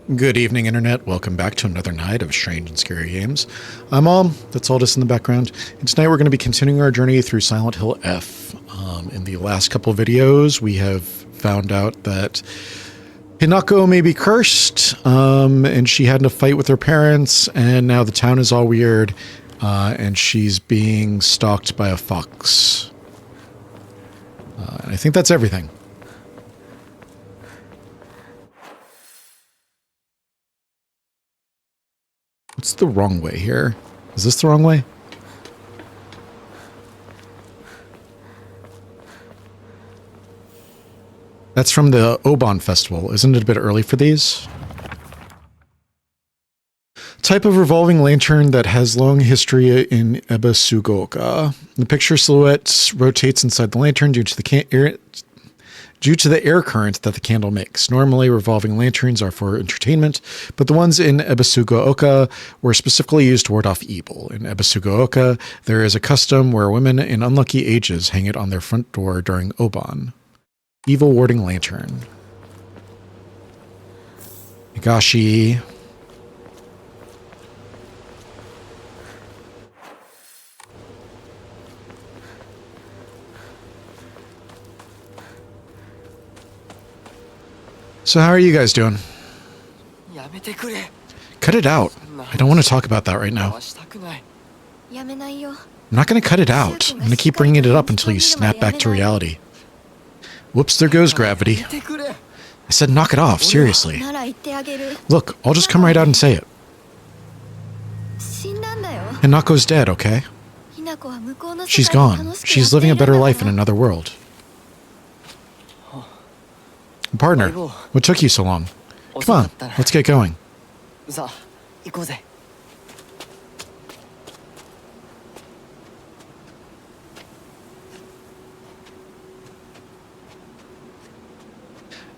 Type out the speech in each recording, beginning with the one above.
Good evening, Internet. Welcome back to another night of strange and scary games. I'm Mom, that's Aldous in the background, and tonight we're going to be continuing our journey through Silent Hill F. In the last couple videos, we have found out that Hinako may be cursed, and she had a fight with her parents, and now the town is all weird, and she's being stalked by a fox. I think that's everything. What's the wrong way here? Is this the wrong way? That's from the Obon Festival. Isn't it a bit early for these? Type of revolving lantern that has long history in Ebisugaoka. The picture silhouette rotates inside the lantern due to the air current that the candle makes. Normally, revolving lanterns are for entertainment, but the ones in Ebisugaoka were specifically used to ward off evil. In Ebisugaoka, there is a custom where women in unlucky ages hang it on their front door during Obon. Evil warding lantern. Higashi. So how are you guys doing? Cut it out. I don't want to talk about that right now. I'm not going to cut it out. I'm going to keep bringing it up until you snap back to reality. Whoops, there goes gravity. I said knock it off, seriously. Look, I'll just come right out and say it. Hinako's dead, okay? She's gone. She's living a better life in another world. Partner, what took you so long? Come on, let's get going.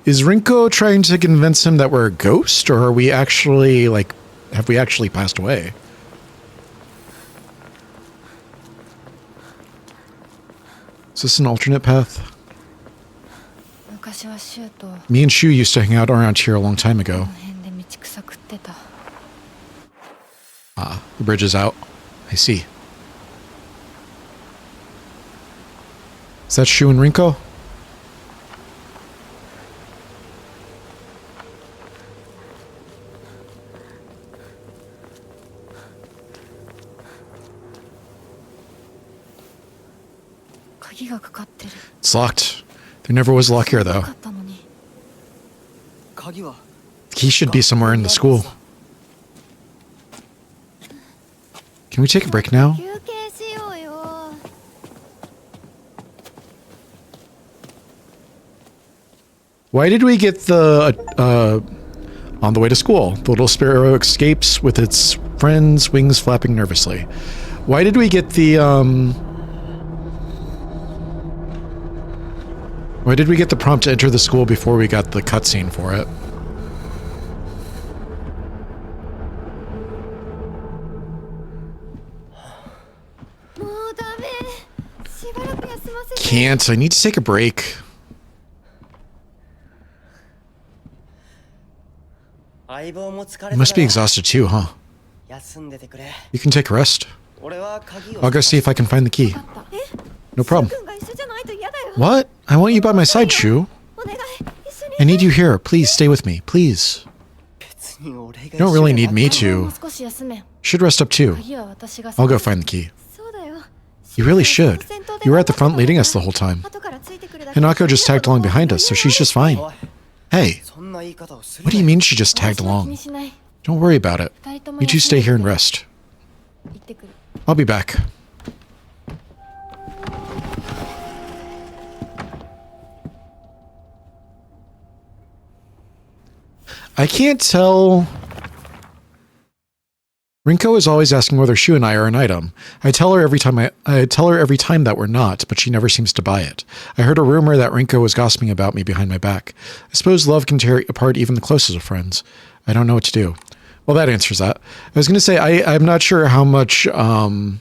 Is Rinko trying to convince him that we're a ghost, or are we actually, have we actually passed away? Is this an alternate path? Me and Shu used to hang out around here a long time ago. Ah, the bridge is out. I see. Is that Shu and Rinko? It's locked. There never was a lock here, though. The key should be somewhere in the school. Can we take a break now? Why did we get the, on the way to school? The little sparrow escapes with its friends, wings flapping nervously. Why did we get the, Why did we get the prompt to enter the school before we got the cutscene for it? Can't. I need to take a break. You must be exhausted too, huh? You can take a rest. I'll go see if I can find the key. No problem. What? I want you by my side, Shu. I need you here. Please stay with me. Please. You don't really need me to. Should rest up too. I'll go find the key. You really should. You were at the front leading us the whole time. Hinako just tagged along behind us, so she's just fine. Hey, what do you mean she just tagged along? Don't worry about it. You two stay here and rest. I'll be back. I can't tell. Rinko is always asking whether Shu and I are an item. I tell her every time that we're not, but she never seems to buy it. I heard a rumor that Rinko was gossiping about me behind my back. I suppose love can tear apart even the closest of friends. I don't know what to do. Well, that answers that. I was going to say, I'm not sure how much Hinako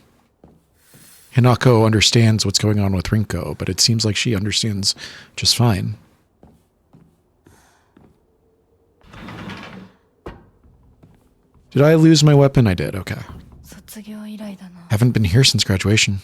understands what's going on with Rinko, but it seems like she understands just fine. Did I lose my weapon? I did, okay. Haven't been here since graduation.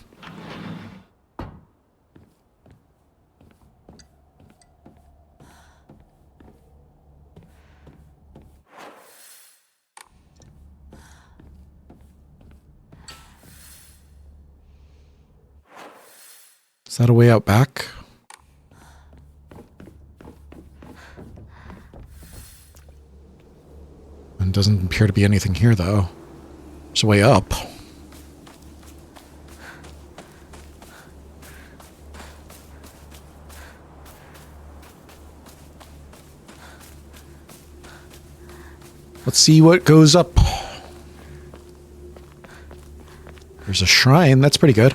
Is that a way out back? And doesn't appear to be anything here, though. There's a way up. Let's see what goes up. There's a shrine. That's pretty good.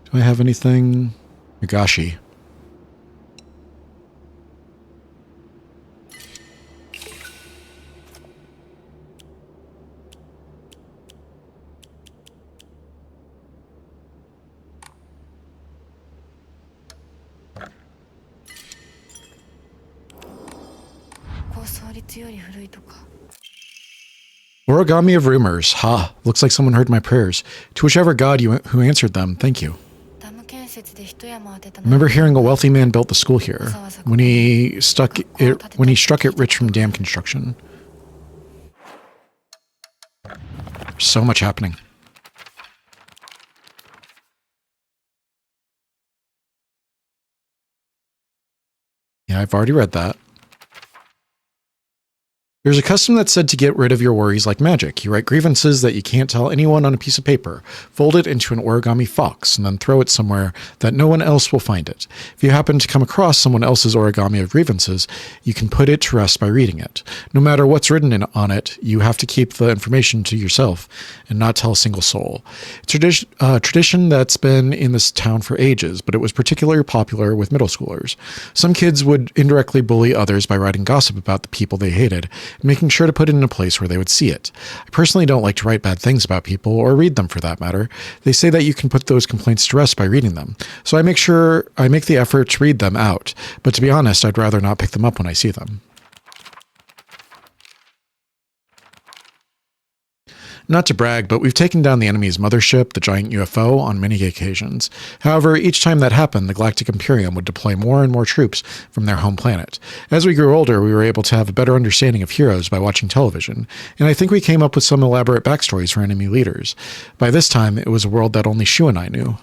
Do I have anything? Nagashi. Origami of rumors. Ha. Looks like someone heard my prayers. To whichever god who answered them, thank you. Remember hearing a wealthy man built the school here when he struck it rich from dam construction. There's so much happening. Yeah, I've already read that. There's a custom that's said to get rid of your worries like magic. You write grievances that you can't tell anyone on a piece of paper, fold it into an origami fox, and then throw it somewhere that no one else will find it. If you happen to come across someone else's origami of grievances, you can put it to rest by reading it. No matter what's written on it, you have to keep the information to yourself and not tell a single soul. It's a tradition that's been in this town for ages, but it was particularly popular with middle schoolers. Some kids would indirectly bully others by writing gossip about the people they hated, making sure to put it in a place where they would see it. I personally don't like to write bad things about people, or read them for that matter. They say that you can put those complaints to rest by reading them, so I make the effort to read them out, but to be honest, I'd rather not pick them up when I see them. Not to brag, but we've taken down the enemy's mothership, the giant UFO, on many occasions. However, each time that happened, the Galactic Imperium would deploy more and more troops from their home planet. As we grew older, we were able to have a better understanding of heroes by watching television, and I think we came up with some elaborate backstories for enemy leaders. By this time, it was a world that only Shu and I knew.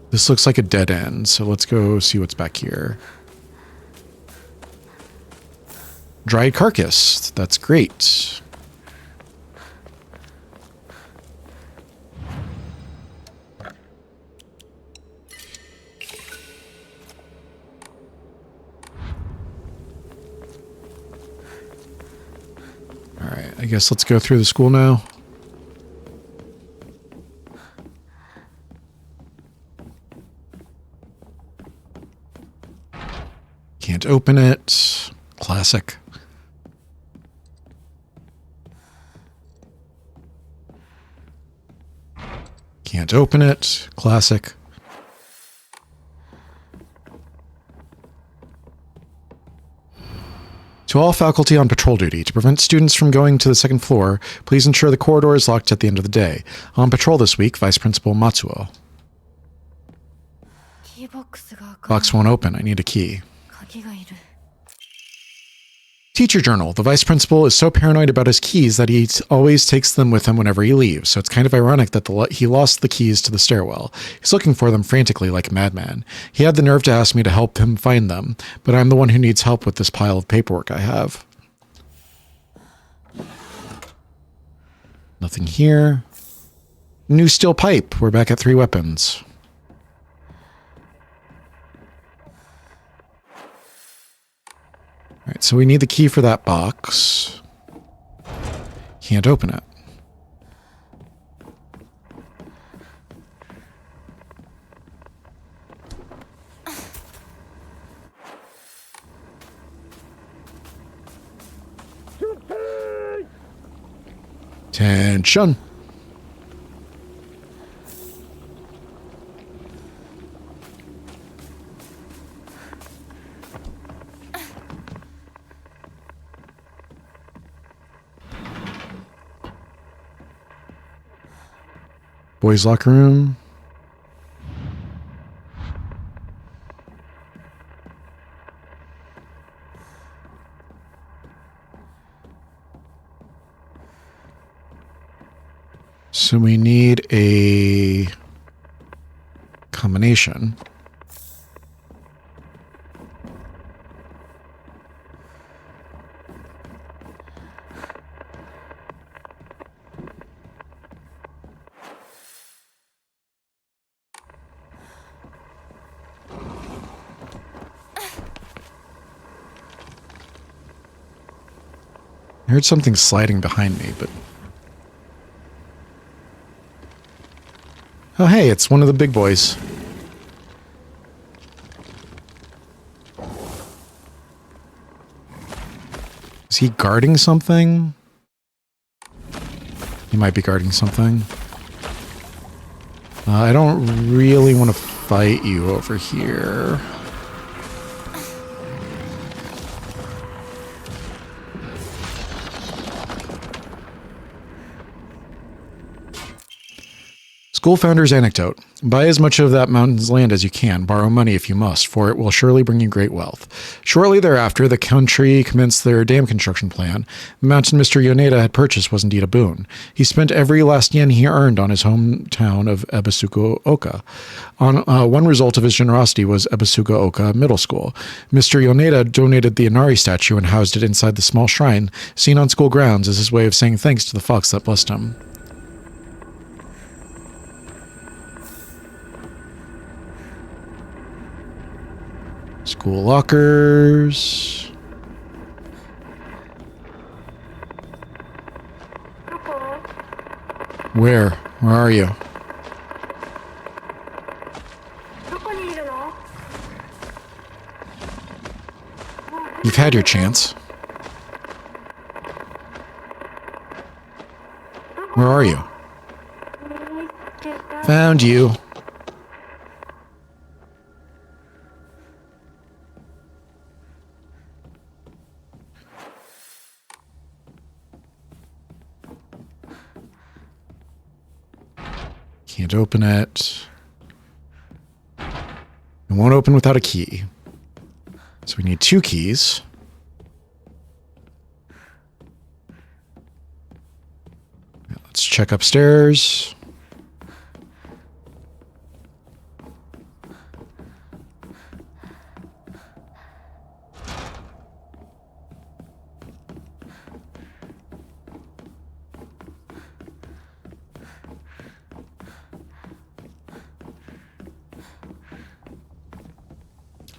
This looks like a dead end, so let's go see what's back here. Dried carcass. That's great. All right, I guess let's go through the school now. Can't open it. Classic. Can't open it. Classic. To all faculty on patrol duty, to prevent students from going to the second floor, please ensure the corridor is locked at the end of the day. On patrol this week, Vice Principal Matsuo. Box won't open. I need a key. Teacher journal. The vice principal is so paranoid about his keys that he always takes them with him whenever he leaves, so it's kind of ironic that he lost the keys to the stairwell. He's looking for them frantically like a madman. He had the nerve to ask me to help him find them, but I'm the one who needs help with this pile of paperwork I have. Nothing here. New steel pipe. We're back at 3 weapons. All right, so we need the key for that box. Can't open it. Tension. boys' locker room. So we need a combination. I heard something sliding behind me, but... Oh, hey, it's one of the big boys. Is he guarding something? He might be guarding something. I don't really want to fight you over here. School Founder's Anecdote. Buy as much of that mountain's land as you can. Borrow money if you must, for it will surely bring you great wealth. Shortly thereafter, the country commenced their dam construction plan. The mountain Mr. Yoneda had purchased was indeed a boon. He spent every last yen he earned on his hometown of Ebisugaoka. One result of his generosity was Ebisugaoka Middle School. Mr. Yoneda donated the Inari statue and housed it inside the small shrine seen on school grounds as his way of saying thanks to the fox that blessed him. School lockers. Where? Where are you? You've had your chance. Where are you? Found you. Can't open it. It won't open without a key. So we need 2 keys. Let's check upstairs.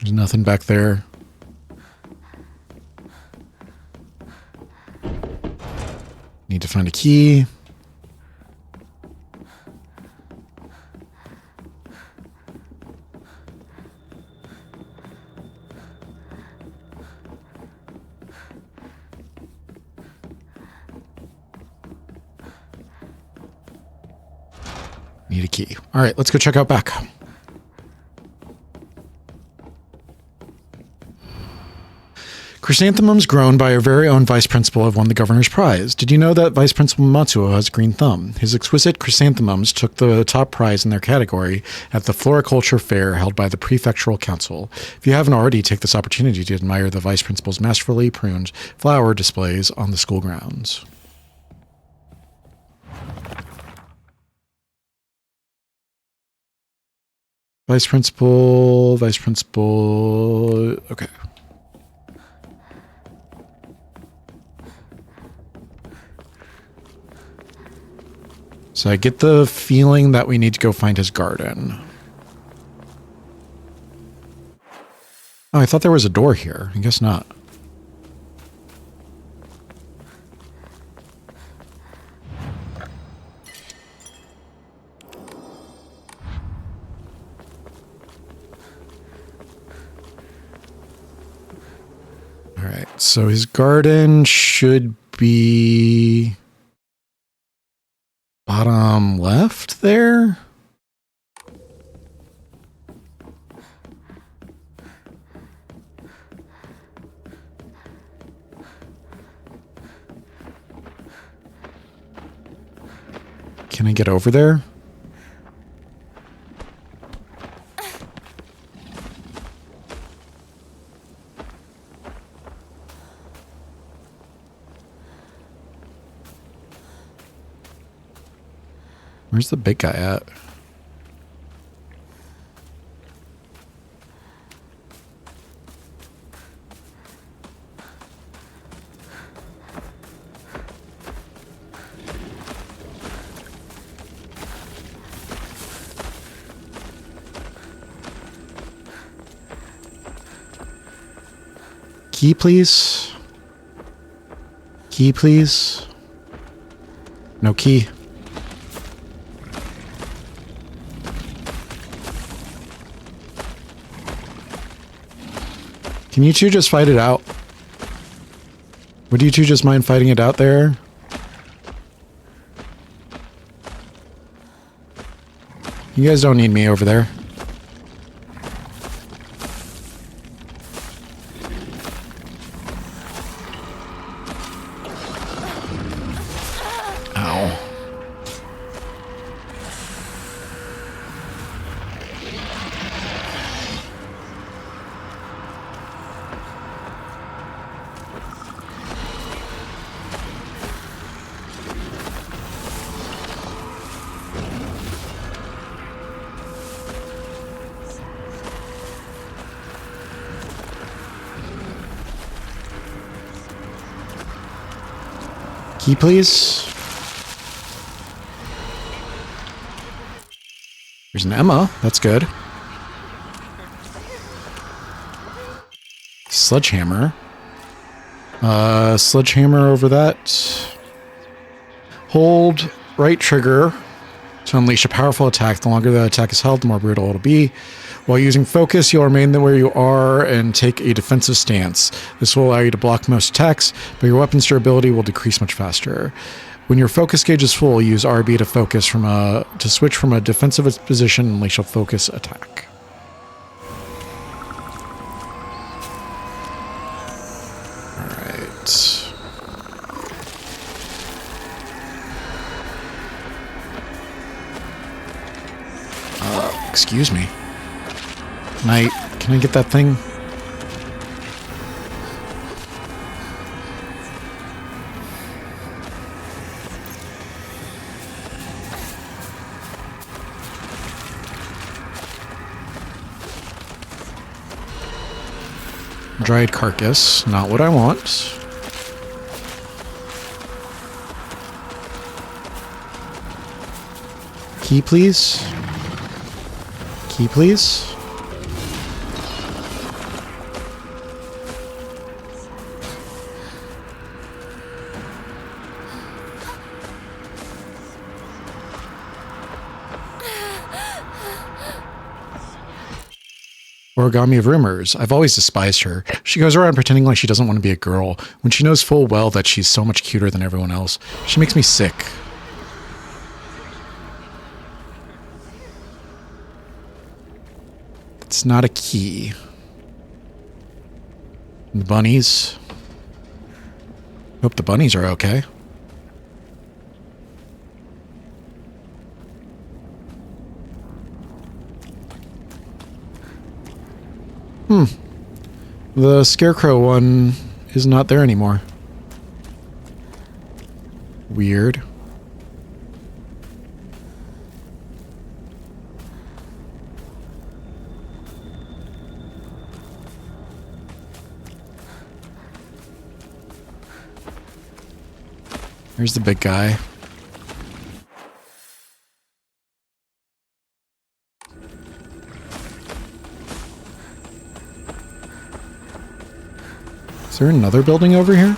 There's nothing back there. Need to find a key. Need a key. All right, let's go check out back. Chrysanthemums grown by our very own vice principal have won the governor's prize. Did you know that Vice Principal Matsuo has a green thumb? His exquisite chrysanthemums took the top prize in their category at the Floriculture Fair held by the Prefectural Council. If you haven't already, take this opportunity to admire the vice principal's masterfully pruned flower displays on the school grounds. Vice principal, okay. So I get the feeling that we need to go find his garden. Oh, I thought there was a door here. I guess not. All right, so his garden should be bottom left there? Can I get over there? Where's the big guy at? Key, please. Key, please. No key. Can you two just fight it out? Would you two just mind fighting it out there? You guys don't need me over there. Ow. Key, please. There's an Emma. That's good. Sledgehammer. Sledgehammer over that. Hold right trigger to unleash a powerful attack. The longer the attack is held, the more brutal it'll be. While using focus, you'll remain where you are and take a defensive stance. This will allow you to block most attacks, but your weapon's durability will decrease much faster. When your focus gauge is full, use RB to focus to switch from a defensive position and unleash a focus attack. Alright. Excuse me. Can I get that thing? Dried carcass, not what I want. Key, please. Key, please. Origami of Rumors. I've always despised her. She goes around pretending like she doesn't want to be a girl, when she knows full well that she's so much cuter than everyone else. She makes me sick. It's not a key. The bunnies. Hope the bunnies are okay. The scarecrow one is not there anymore. Weird. There's the big guy. Is there another building over here?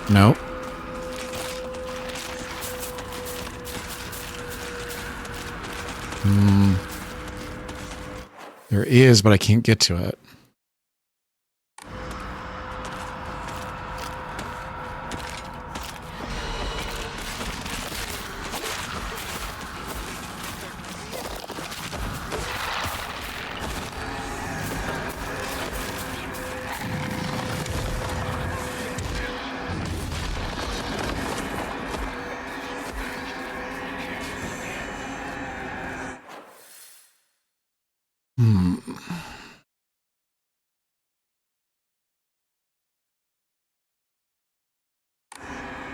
No. There is, but I can't get to it.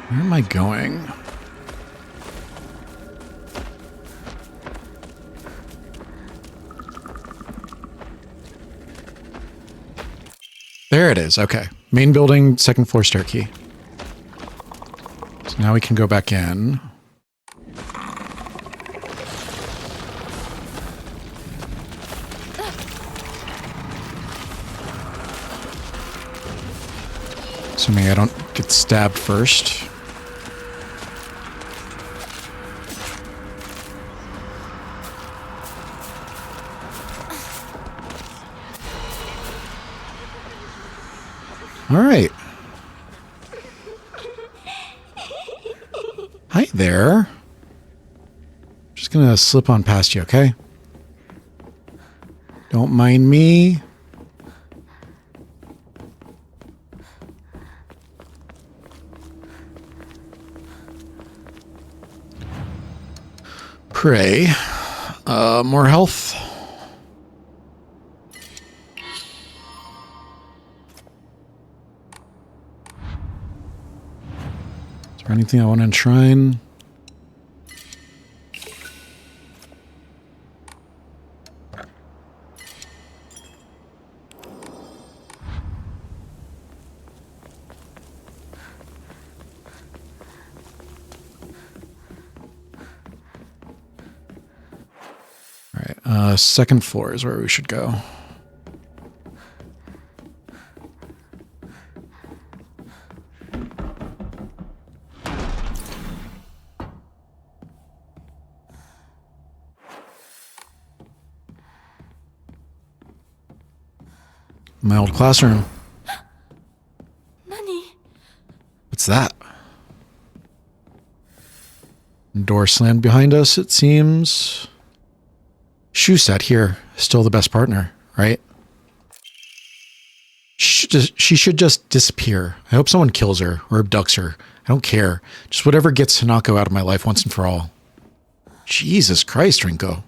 Where am I going? There it is. Okay. Main building, second floor stair key. So now we can go back in. Assuming I don't get stabbed first. All right. Hi there. Just gonna slip on past you, okay? Don't mind me. Pray. More health. Is there anything I want to enshrine? Second floor is where we should go. My old classroom. What's that? Door slammed behind us, it seems. Shoe set here. Still the best partner, right? She should just disappear. I hope someone kills her or abducts her. I don't care. Just whatever gets Hinako out of my life once and for all. Jesus Christ, Rinko.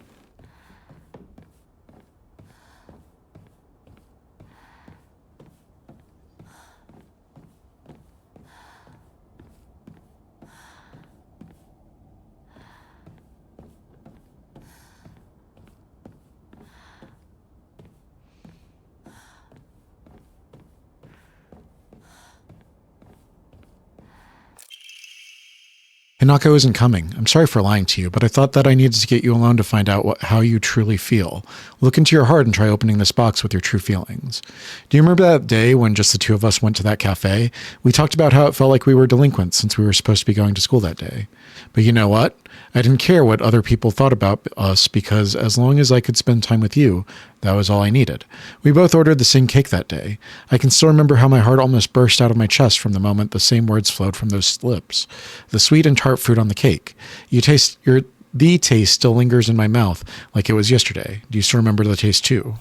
Hinako isn't coming. I'm sorry for lying to you, but I thought that I needed to get you alone to find out how you truly feel. Look into your heart and try opening this box with your true feelings. Do you remember that day when just the two of us went to that cafe? We talked about how it felt like we were delinquents since we were supposed to be going to school that day. But you know what? I didn't care what other people thought about us because as long as I could spend time with you, that was all I needed. We both ordered the same cake that day. I can still remember how my heart almost burst out of my chest from the moment the same words flowed from those lips. The sweet and tart fruit on the cake. The taste still lingers in my mouth like it was yesterday. Do you still remember the taste too?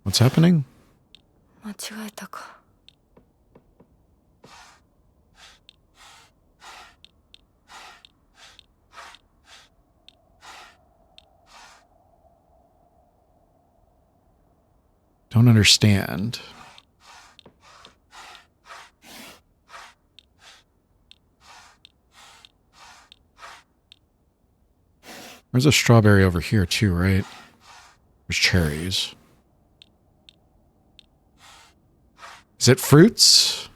What's happening? Don't understand. There's a strawberry over here too, right? There's cherries. Is it fruits?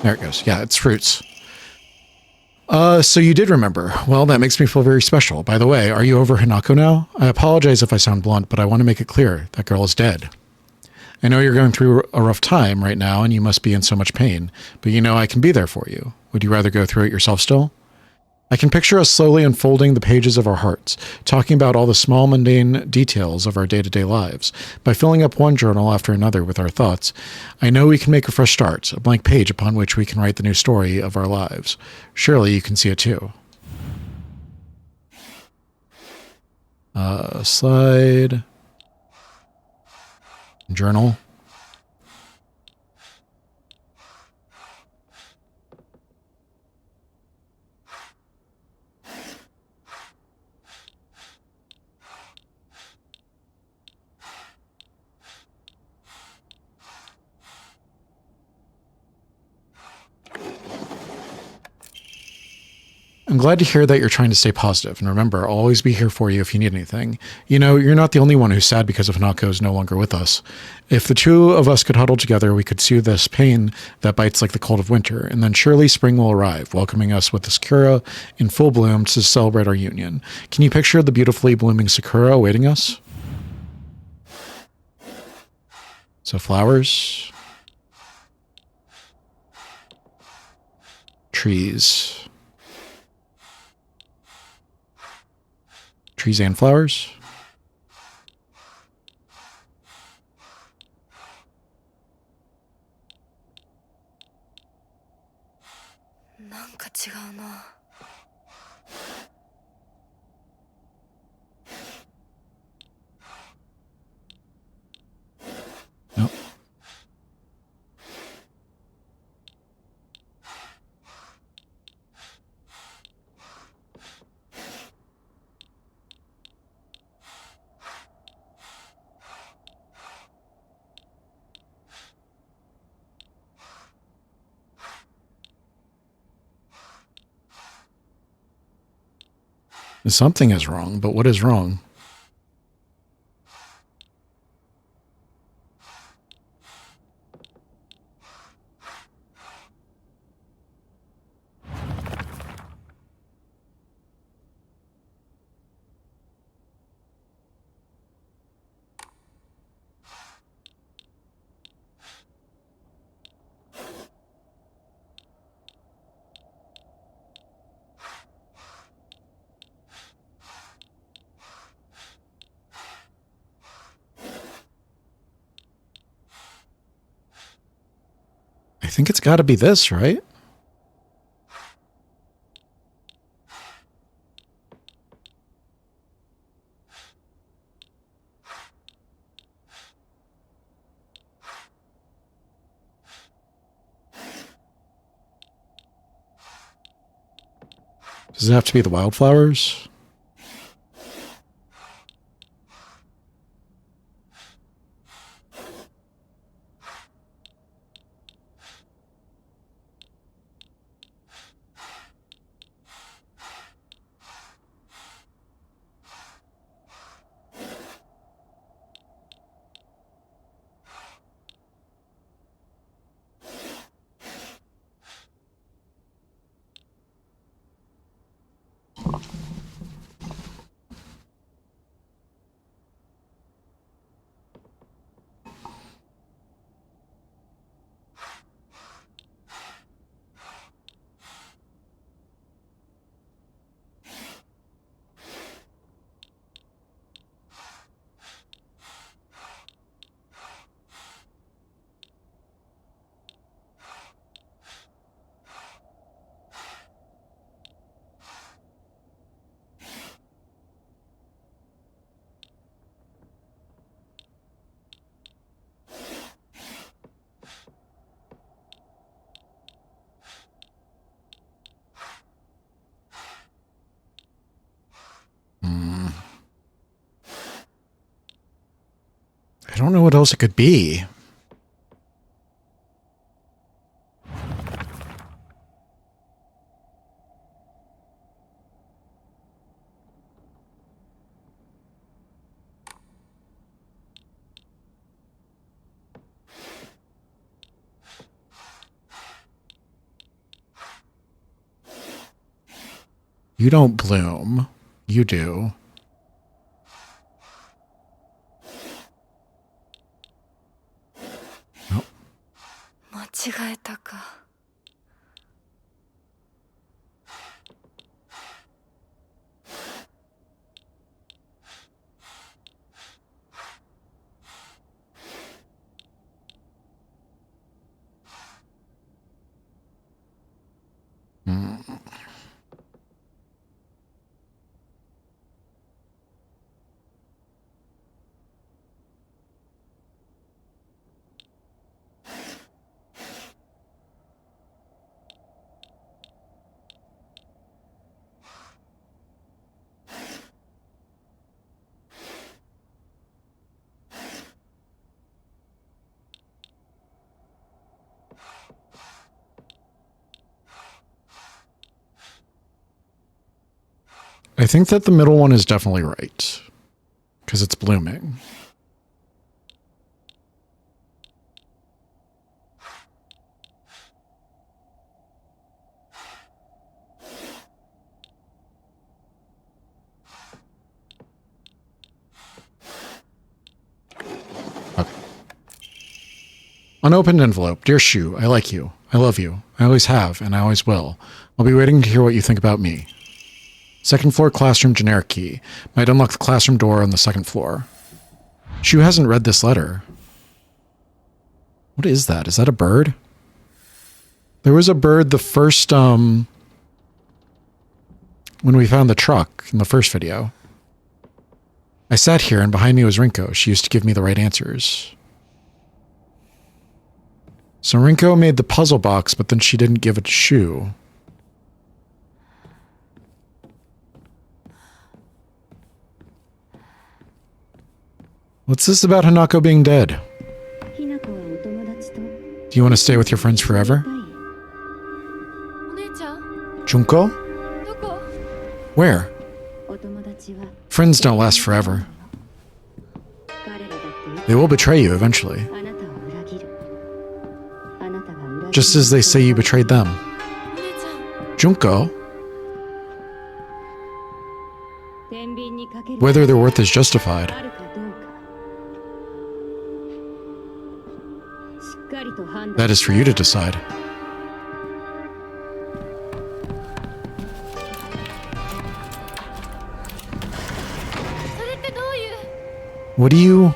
There it goes. Yeah, it's fruits. So you did remember. Well, that makes me feel very special. By the way, are you over Hinako now? I apologize if I sound blunt, but I want to make it clear. That girl is dead. I know you're going through a rough time right now and you must be in so much pain, but you know I can be there for you. Would you rather go through it yourself still? I can picture us slowly unfolding the pages of our hearts, talking about all the small mundane details of our day-to-day lives. By filling up one journal after another with our thoughts, I know we can make a fresh start, a blank page upon which we can write the new story of our lives. Surely you can see it too. Slide. Journal. I'm glad to hear that you're trying to stay positive, and remember, I'll always be here for you if you need anything. You know, you're not the only one who's sad because of Hinako is no longer with us. If the two of us could huddle together, we could soothe this pain that bites like the cold of winter, and then surely spring will arrive, welcoming us with the sakura in full bloom to celebrate our union. Can you picture the beautifully blooming sakura awaiting us? So flowers, trees. Trees and flowers. Nope. Something is wrong, but what is wrong? I think it's got to be this, right? Does it have to be the wildflowers? I don't know what else it could be. You don't bloom. You do. Nope. I think that the middle one is definitely right. Because it's blooming. Okay. Unopened envelope. Dear Shu, I like you. I love you. I always have, and I always will. I'll be waiting to hear what you think about me. Second floor classroom generic key. Might unlock the classroom door on the second floor. Shu hasn't read this letter. What is that? Is that a bird? There was a bird the first, when we found the truck in the first video. I sat here and behind me was Rinko. She used to give me the right answers. So Rinko made the puzzle box, but then she didn't give it to Shu. What's this about Hinako being dead? Do you want to stay with your friends forever? Junko? Where? Friends don't last forever. They will betray you eventually. Just as they say you betrayed them. Junko? Whether their worth is justified. That is for you to decide. What do you...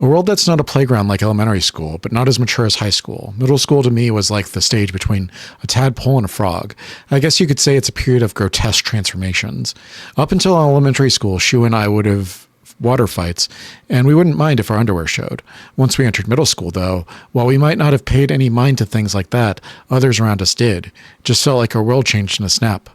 A world that's not a playground like elementary school, but not as mature as high school. Middle school to me was like the stage between a tadpole and a frog. I guess you could say it's a period of grotesque transformations. Up until elementary school, Shu and I would have water fights, and we wouldn't mind if our underwear showed. Once we entered middle school, though, while we might not have paid any mind to things like that, others around us did. It just felt like our world changed in a snap.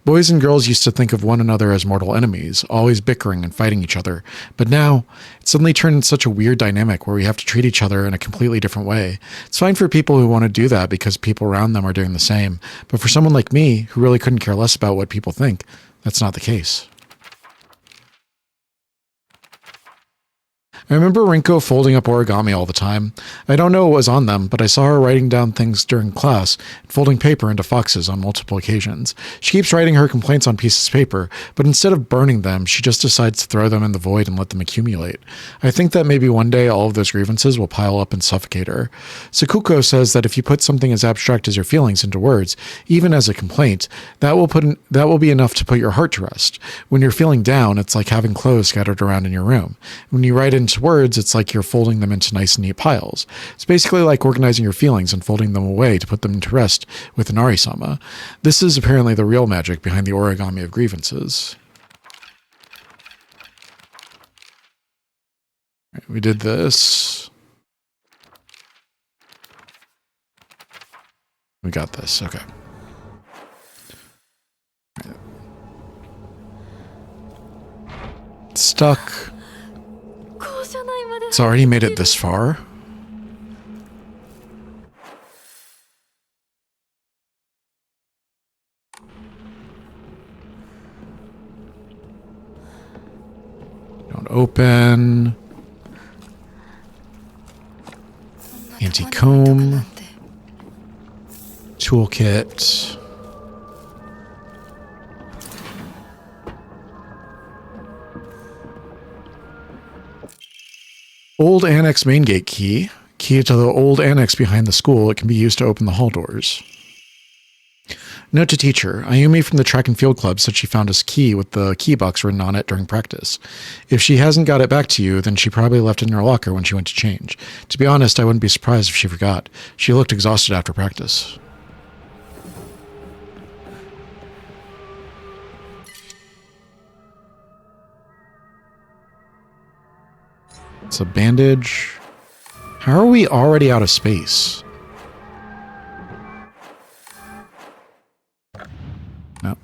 Boys and girls used to think of one another as mortal enemies, always bickering and fighting each other. But now, it suddenly turned into such a weird dynamic where we have to treat each other in a completely different way. It's fine for people who want to do that because people around them are doing the same. But for someone like me, who really couldn't care less about what people think, that's not the case. I remember Rinko folding up origami all the time. I don't know what was on them, but I saw her writing down things during class and folding paper into foxes on multiple occasions. She keeps writing her complaints on pieces of paper, but instead of burning them, she just decides to throw them in the void and let them accumulate. I think that maybe one day all of those grievances will pile up and suffocate her. Sakuko says that if you put something as abstract as your feelings into words, even as a complaint, that will be enough to put your heart to rest. When you're feeling down, it's like having clothes scattered around in your room. When you write into words, it's like you're folding them into nice neat piles. It's basically like organizing your feelings and folding them away to put them to rest with an Arisama. This is apparently the real magic behind the origami of grievances. Right, we did this. We got this, okay. It's stuck. It's already made it this far. Don't open. Anti-comb. Toolkit. Old annex main gate key. Key to the old annex behind the school. It can be used to open the hall doors. Note to teacher. Ayumi from the track and field club said she found a key with the key box written on it during practice. If she hasn't got it back to you, then she probably left it in her locker when she went to change. To be honest, I wouldn't be surprised if she forgot. She looked exhausted after practice. It's a bandage. How are we already out of space? No.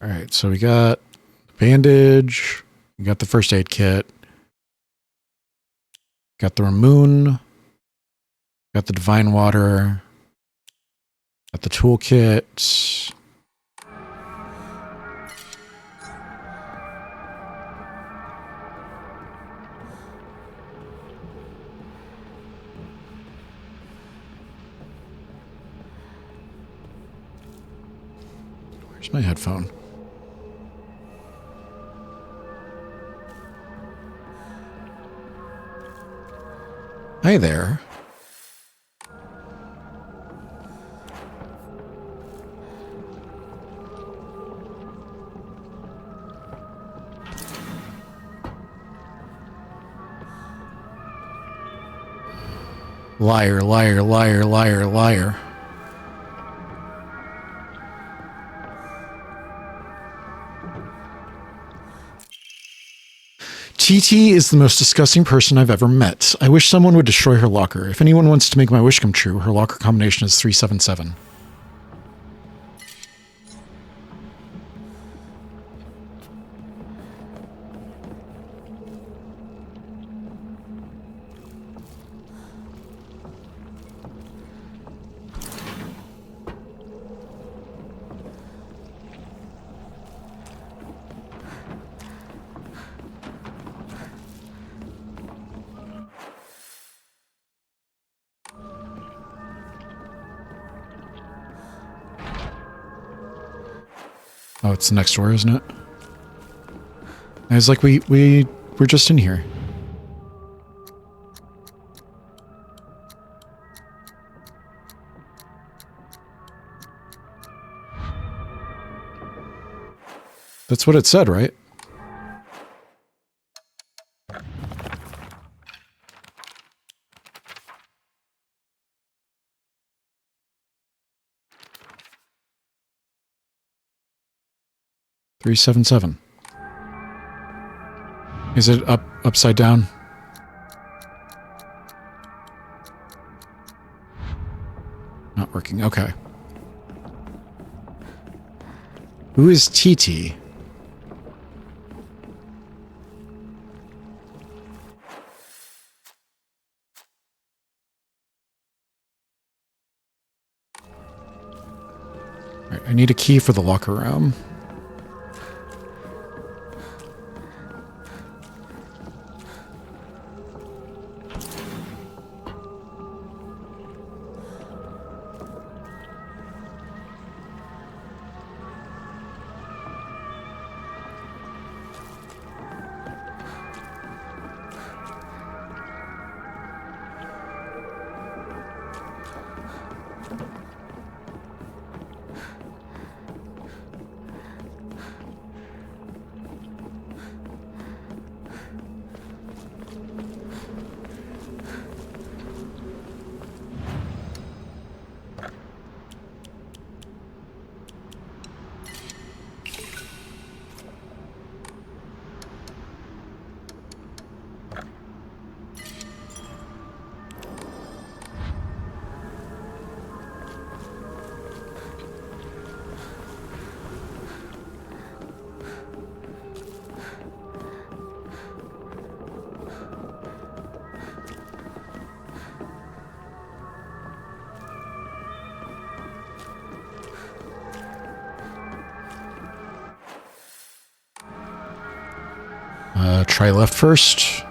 All right, so we got bandage. We got the first aid kit. Got the Ramoon. Got the divine water. Got the toolkit. Where's my headphone? Hi there. Liar, liar, liar, liar, liar. TT is the most disgusting person I've ever met. I wish someone would destroy her locker. If anyone wants to make my wish come true, her locker combination is 377. Oh, it's next door, isn't it? I was like, we're just in here. That's what it said, right? $377. Is it upside down? Not working. Okay. Who is TT? Right, I need a key for the locker room. Try left first.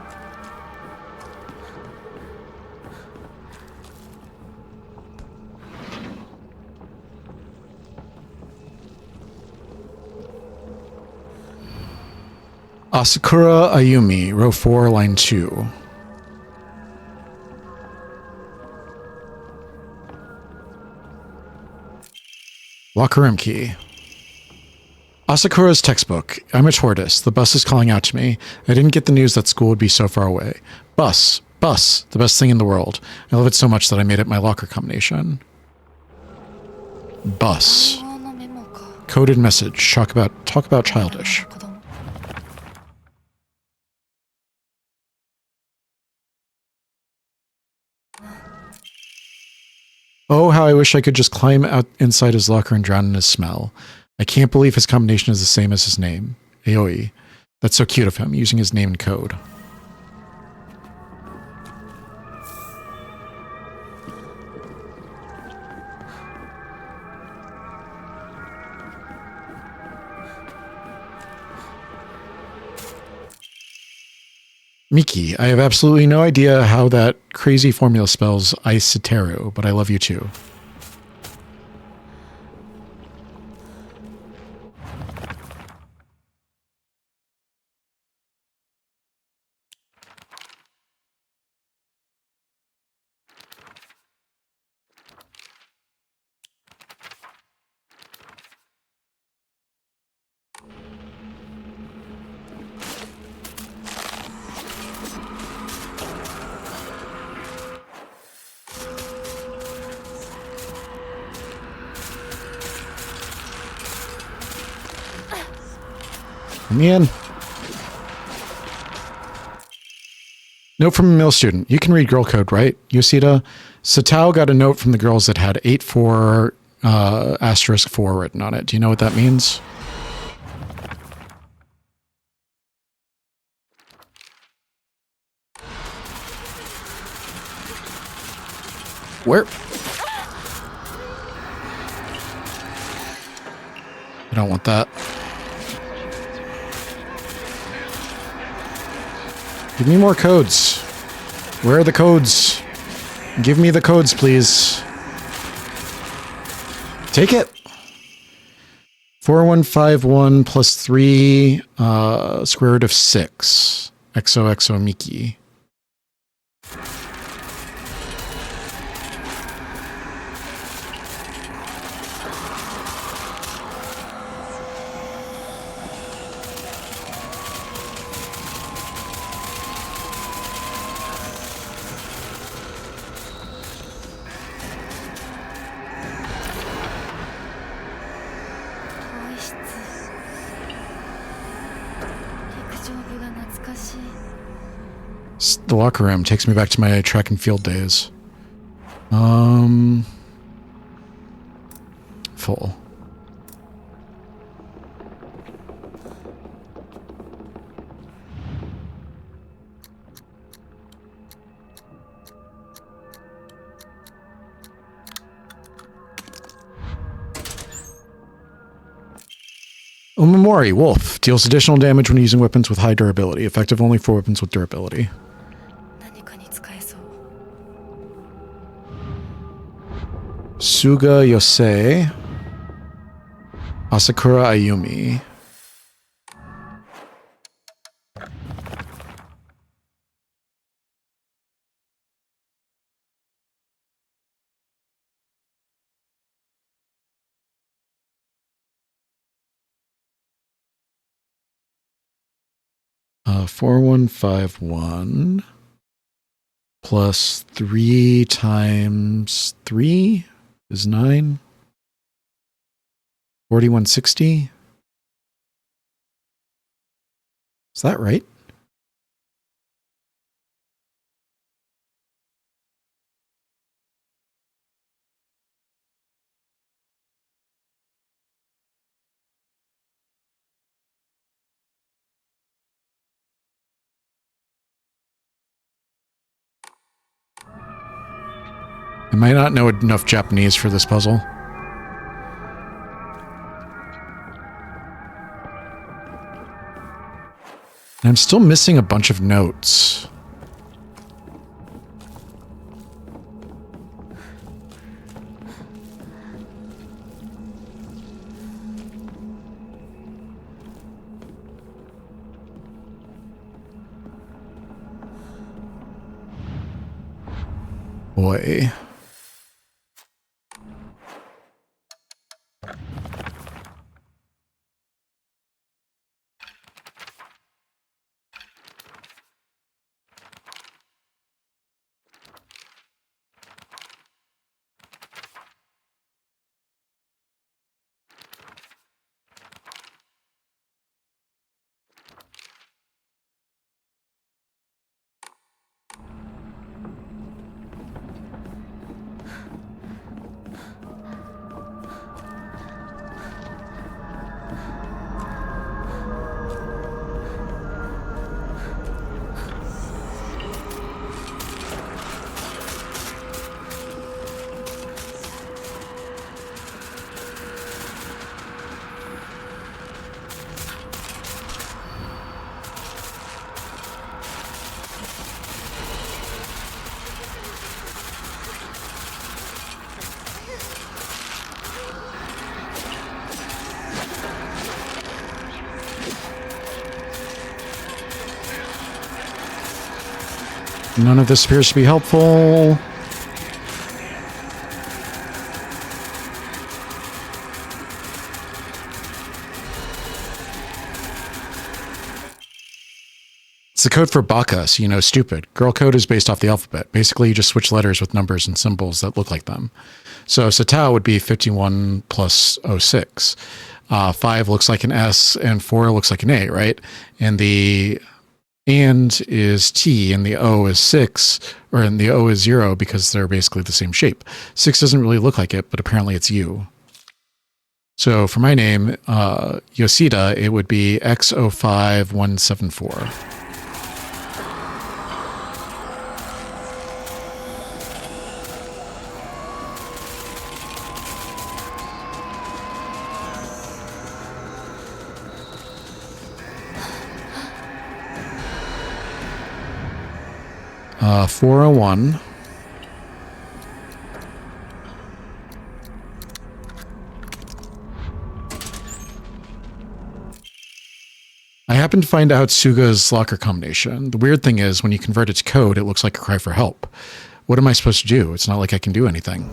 Asakura Ayumi, row 4, line 2. Locker room key. Asakura's textbook. I'm a tortoise. The bus is calling out to me. I didn't get the news that school would be so far away. Bus. Bus. The best thing in the world. I love it so much that I made it my locker combination. Bus. Coded message. Talk about childish. Oh, how I wish I could just climb out inside his locker and drown in his smell. I can't believe his combination is the same as his name. Aoi. That's so cute of him, using his name and code. Miki, I have absolutely no idea how that crazy formula spells Iceteru, but I love you too. Let me in. Note from a male student. You can read girl code, right, Yoshida? Satao got a note from the girls that had 84 asterisk 4 written on it. Do you know what that means? Where? I don't want that. Give me more codes. Where are the codes? Give me the codes, please. Take it. 4151 plus 3 square root of 6. XOXO Miki. The locker room takes me back to my track and field days. Full. Omamori, Wolf. Deals additional damage when using weapons with high durability. Effective only for weapons with durability. Suga Yosei. Asakura Ayumi. Uh, 4151 plus 3 times 3 is 9. 4160. Is that right? I might not know enough Japanese for this puzzle. And I'm still missing a bunch of notes. Boy. None of this appears to be helpful. It's the code for baka, so you know stupid. Girl code is based off the alphabet. Basically, you just switch letters with numbers and symbols that look like them. So Satao would be 51 plus 06. 5 looks like an S and 4 looks like an A, right? And the and is T and the O is 6, and the O is 0 because they're basically the same shape. 6 doesn't really look like it, but apparently it's U. So for my name, Yoshida, it would be X05174. Uh, 401. I happened to find out Suga's locker combination. The weird thing is, when you convert it to code, it looks like a cry for help. What am I supposed to do? It's not like I can do anything.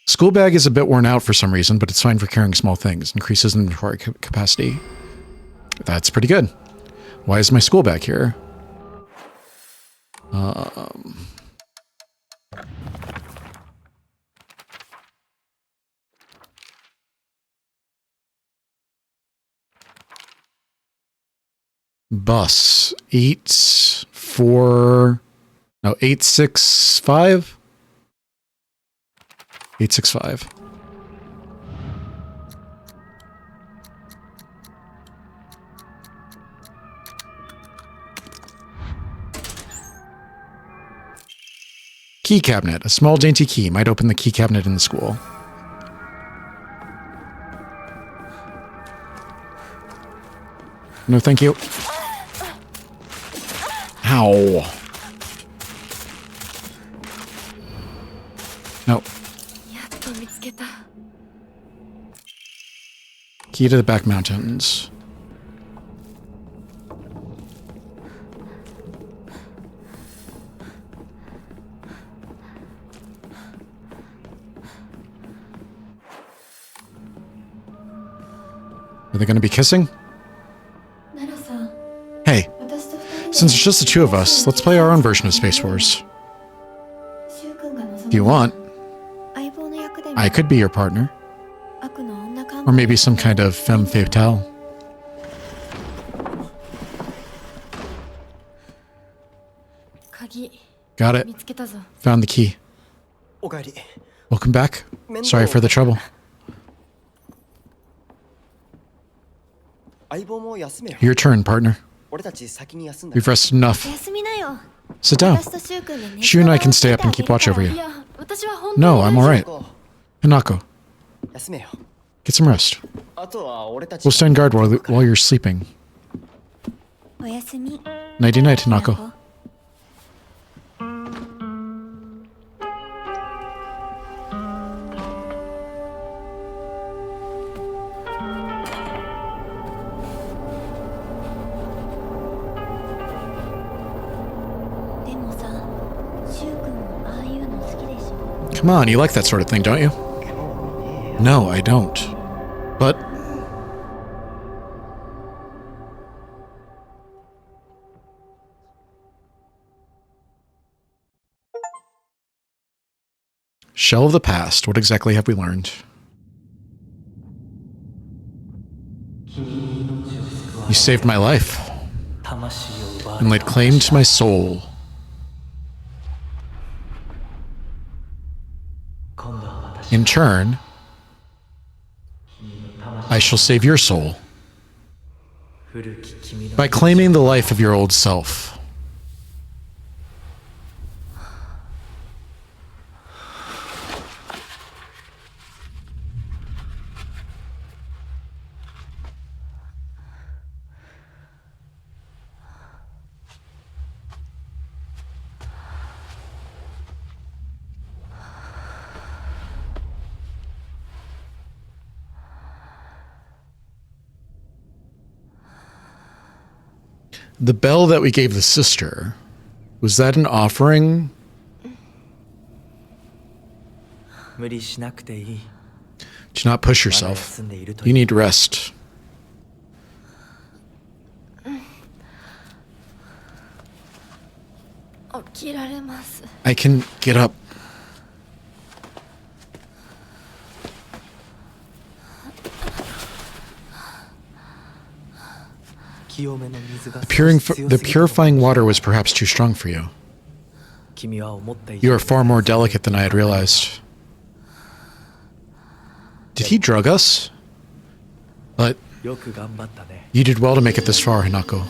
School bag is a bit worn out for some reason, but it's fine for carrying small things. Increases inventory capacity. That's pretty good. Why is my school bag here? Bus 865. 865. Key cabinet. A small dainty key might open the key cabinet in the school. No, thank you. Ow. No. Key to the back mountains. Are they going to be kissing? Hey, since it's just the two of us, let's play our own version of Space Wars. If you want, I could be your partner. Or maybe some kind of femme fatale. Got it. Found the key. Welcome back. Sorry for the trouble. Your turn, partner. We've rested enough. Sit down. Shu and I can stay up and keep watch over you. No, I'm alright. Hinako, get some rest. We'll stand guard while you're sleeping. Nighty-night, Hinako. Come on, you like that sort of thing, don't you? No, I don't. But... Shell of the past. What exactly have we learned? You saved my life and laid claim to my soul. In turn, I shall save your soul by claiming the life of your old self. The bell that we gave the sister, was that an offering? Do not push yourself. You need rest. I can get up. The purifying water was perhaps too strong for you. You are far more delicate than I had realized. Did he drug us? But you did well to make it this far, Hinako.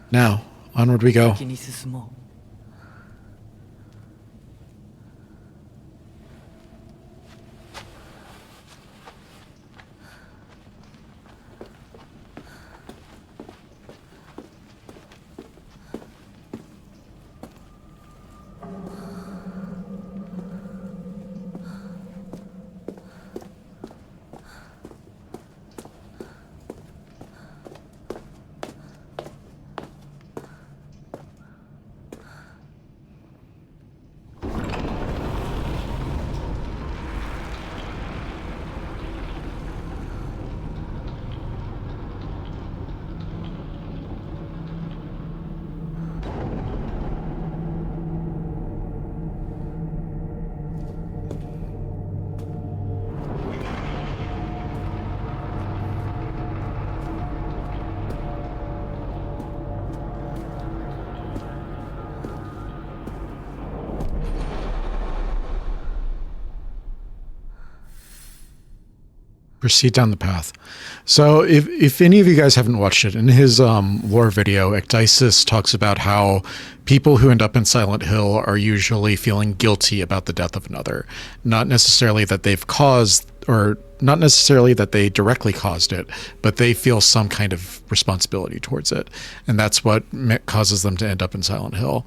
Now, onward we go. Proceed down the path. So if any of you guys haven't watched it, in his lore video, Ecdysis talks about how people who end up in Silent Hill are usually feeling guilty about the death of another. Not necessarily that they've caused, or not necessarily that they directly caused it, but they feel some kind of responsibility towards it. And that's what causes them to end up in Silent Hill.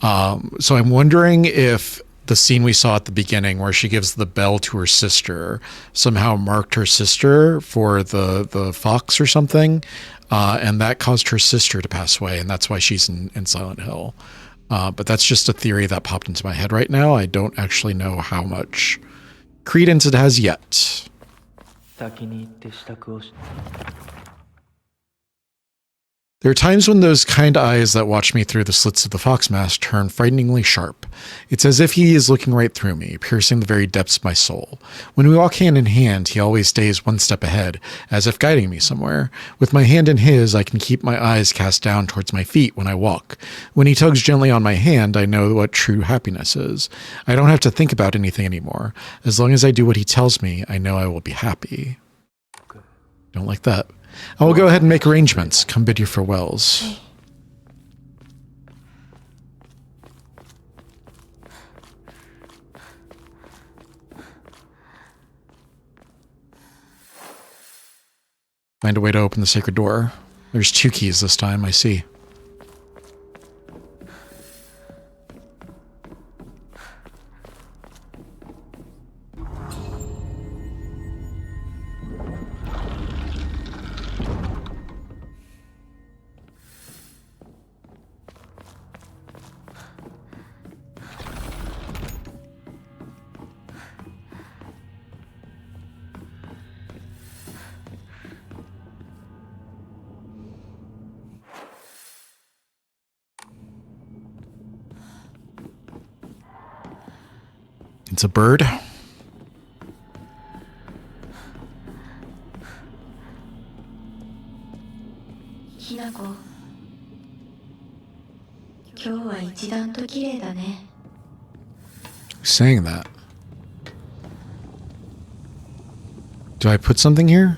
So I'm wondering if the scene we saw at the beginning where she gives the bell to her sister somehow marked her sister for the fox or something, and that caused her sister to pass away, and that's why she's in Silent Hill. But that's just a theory that popped into my head right now. I don't actually know how much credence it has yet. There are times when those kind eyes that watch me through the slits of the fox mask turn frighteningly sharp. It's as if he is looking right through me, piercing the very depths of my soul. When we walk hand in hand, he always stays one step ahead, as if guiding me somewhere. With my hand in his, I can keep my eyes cast down towards my feet when I walk. When he tugs gently on my hand, I know what true happiness is. I don't have to think about anything anymore. As long as I do what he tells me, I know I will be happy. Don't like that. I will go ahead and make arrangements. Come bid your farewells. Find a way to open the sacred door. There's 2 keys this time, I see. It's a bird. Hinako. Who's saying that? Do I put something here?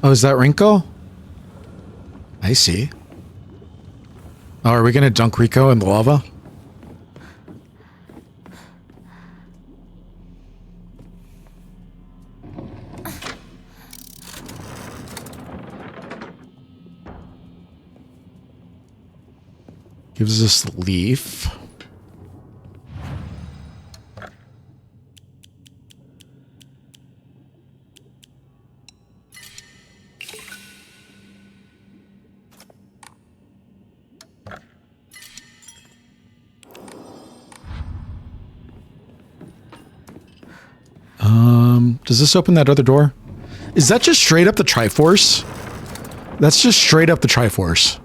Oh, is that Rinko? I see. Oh, are we going to dunk Rico in the lava? Gives us the leaf. Does this open that other door? Is that just straight up the Triforce? That's just straight up the Triforce.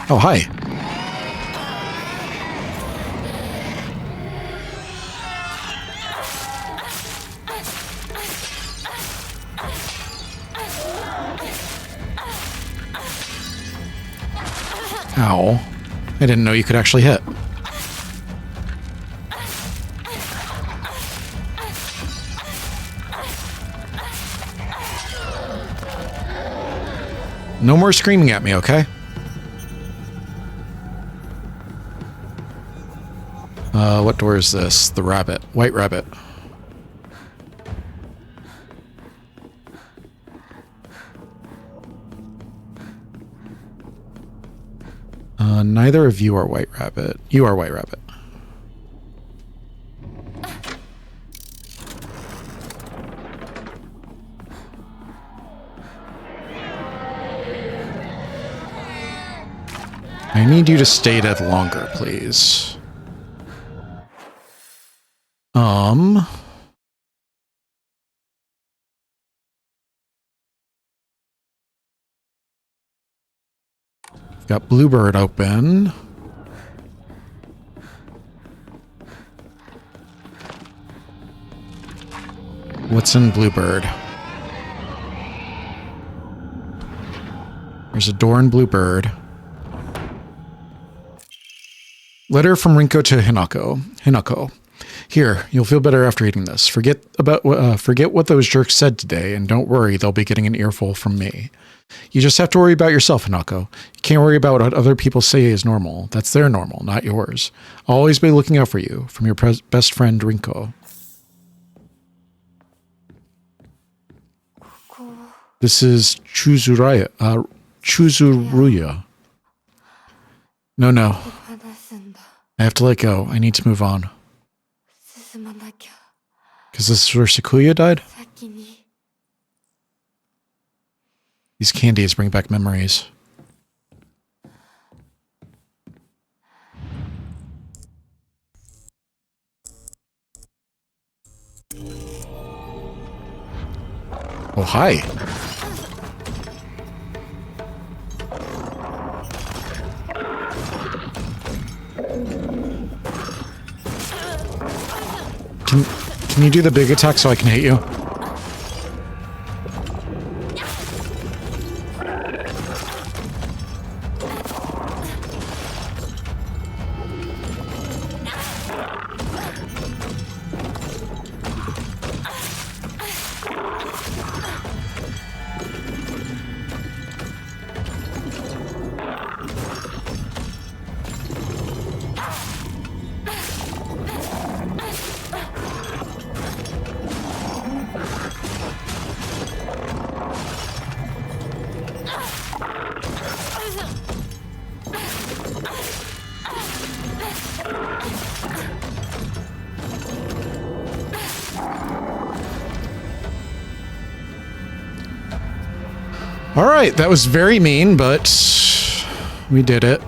Oh, hi. Ow. I didn't know you could actually hit. No more screaming at me, okay? What door is this? The rabbit. White rabbit. Neither of you are White Rabbit. You are White Rabbit. I need you to stay dead longer, please. Got Bluebird open. What's in Bluebird? There's a door in Bluebird. Letter from Rinko to Hinako. Hinako. Here, you'll feel better after reading this. Forget what those jerks said today, and don't worry, they'll be getting an earful from me. You just have to worry about yourself, Hinako. You can't worry about what other people say is normal. That's their normal, not yours. I'll always be looking out for you. From your best friend, Rinko. This is Chuzuruya. No. I have to let go. I need to move on. Because this is where Sakuya died? These candies bring back memories. Oh, hi. Can you do the big attack so I can hit you? All right, that was very mean, but we did it.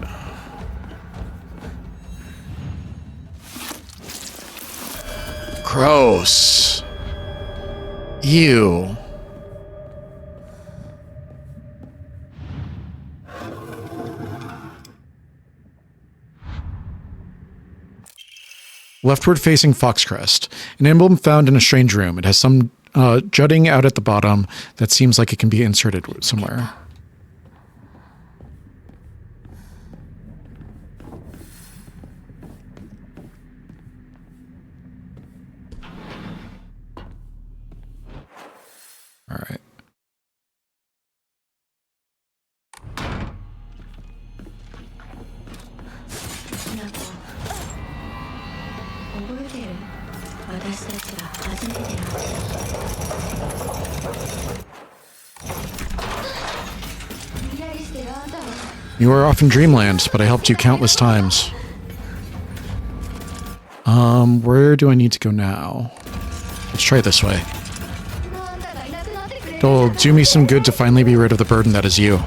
Gross. Ew. Leftward facing Foxcrest. An emblem found in a strange room. It has some jutting out at the bottom that seems like it can be inserted somewhere. All right. 私たちは初めて会った。 You were off in dreamland, but I helped you countless times. Where do I need to go now? Let's try it this way. It'll do me some good to finally be rid of the burden that is you.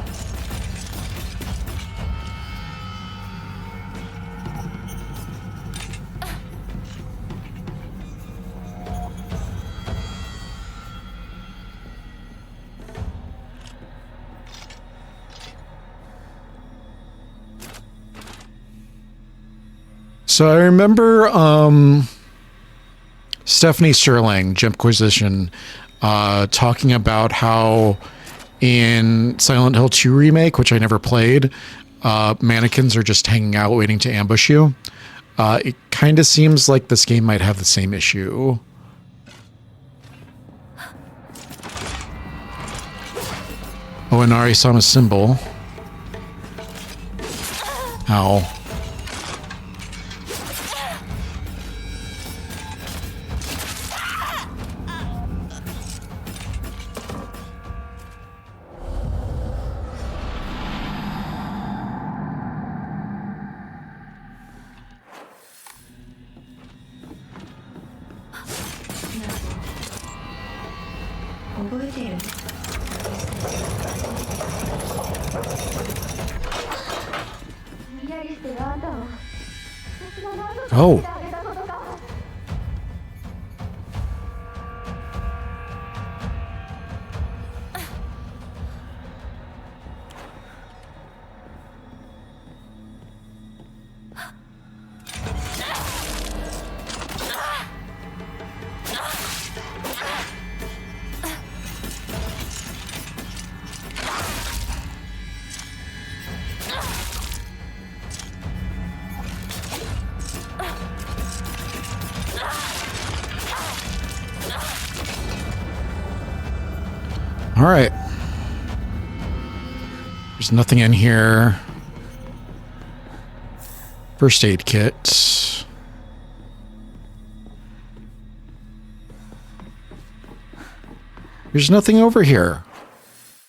So I remember Stephanie Sterling, Gemquisition, talking about how in Silent Hill 2 Remake, which I never played, mannequins are just hanging out waiting to ambush you. It kind of seems like this game might have the same issue. Oh, and Ari-sama's symbol. Ow. Oh. All right. There's nothing in here. First aid kit. There's nothing over here.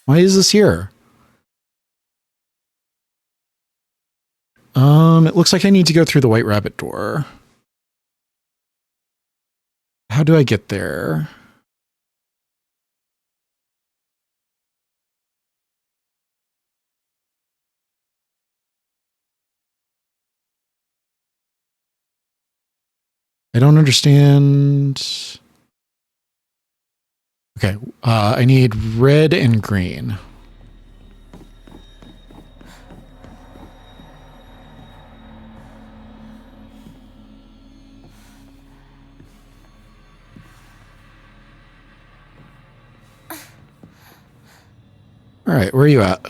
Why is this here? It looks like I need to go through the White Rabbit door. How do I get there? I don't understand. Okay, I need red and green. All right, where are you at?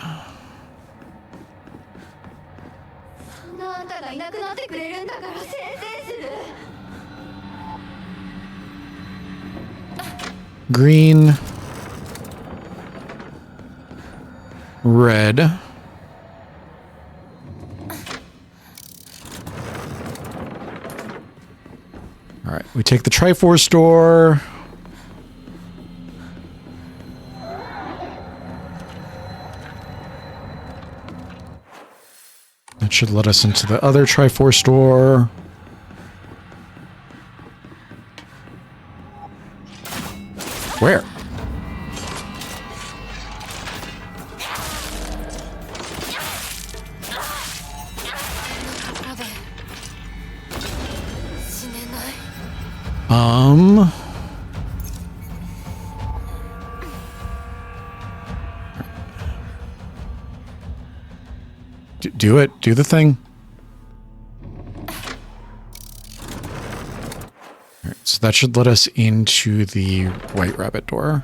Green, red. All right, we take the Triforce door. That should let us into the other Triforce door. Where? Do it. Do the thing. All right, so that should let us into the White Rabbit door.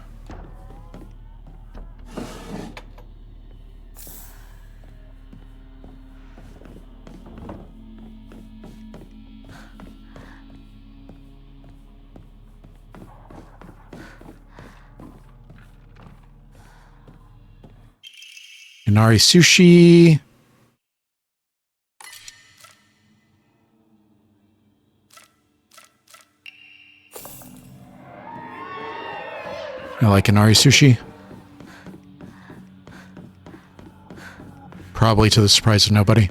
Inari sushi. I like Inari sushi. Probably to the surprise of nobody.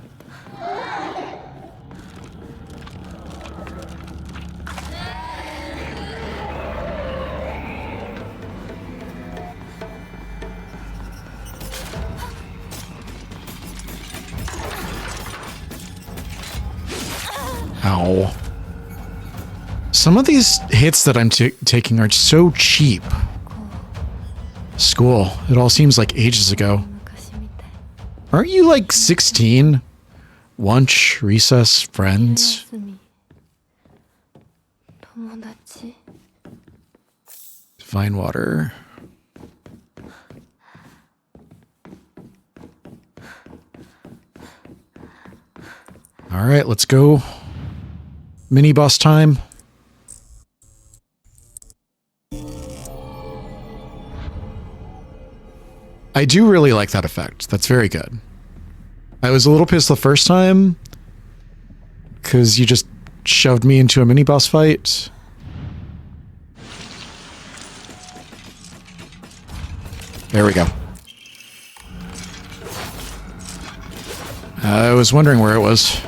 Ow. Some of these hits that I'm taking are so cheap. School. It all seems like ages ago. Aren't you like 16? Lunch, recess, friends? Divine water. All right, let's go. Mini boss time. I do really like that effect. That's very good. I was a little pissed the first time because you just shoved me into a mini boss fight. There we go. I was wondering where it was.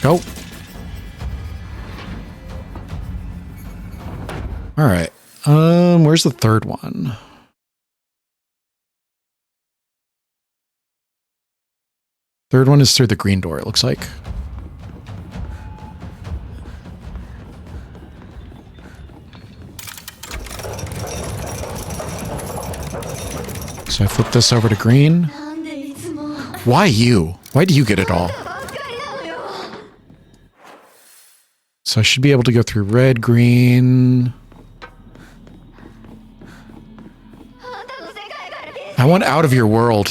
Go. All right. Where's the third one? Third one is through the green door, it looks like. So I flip this over to green. Why you? Why do you get it all? So I should be able to go through red, green. I want out of your world.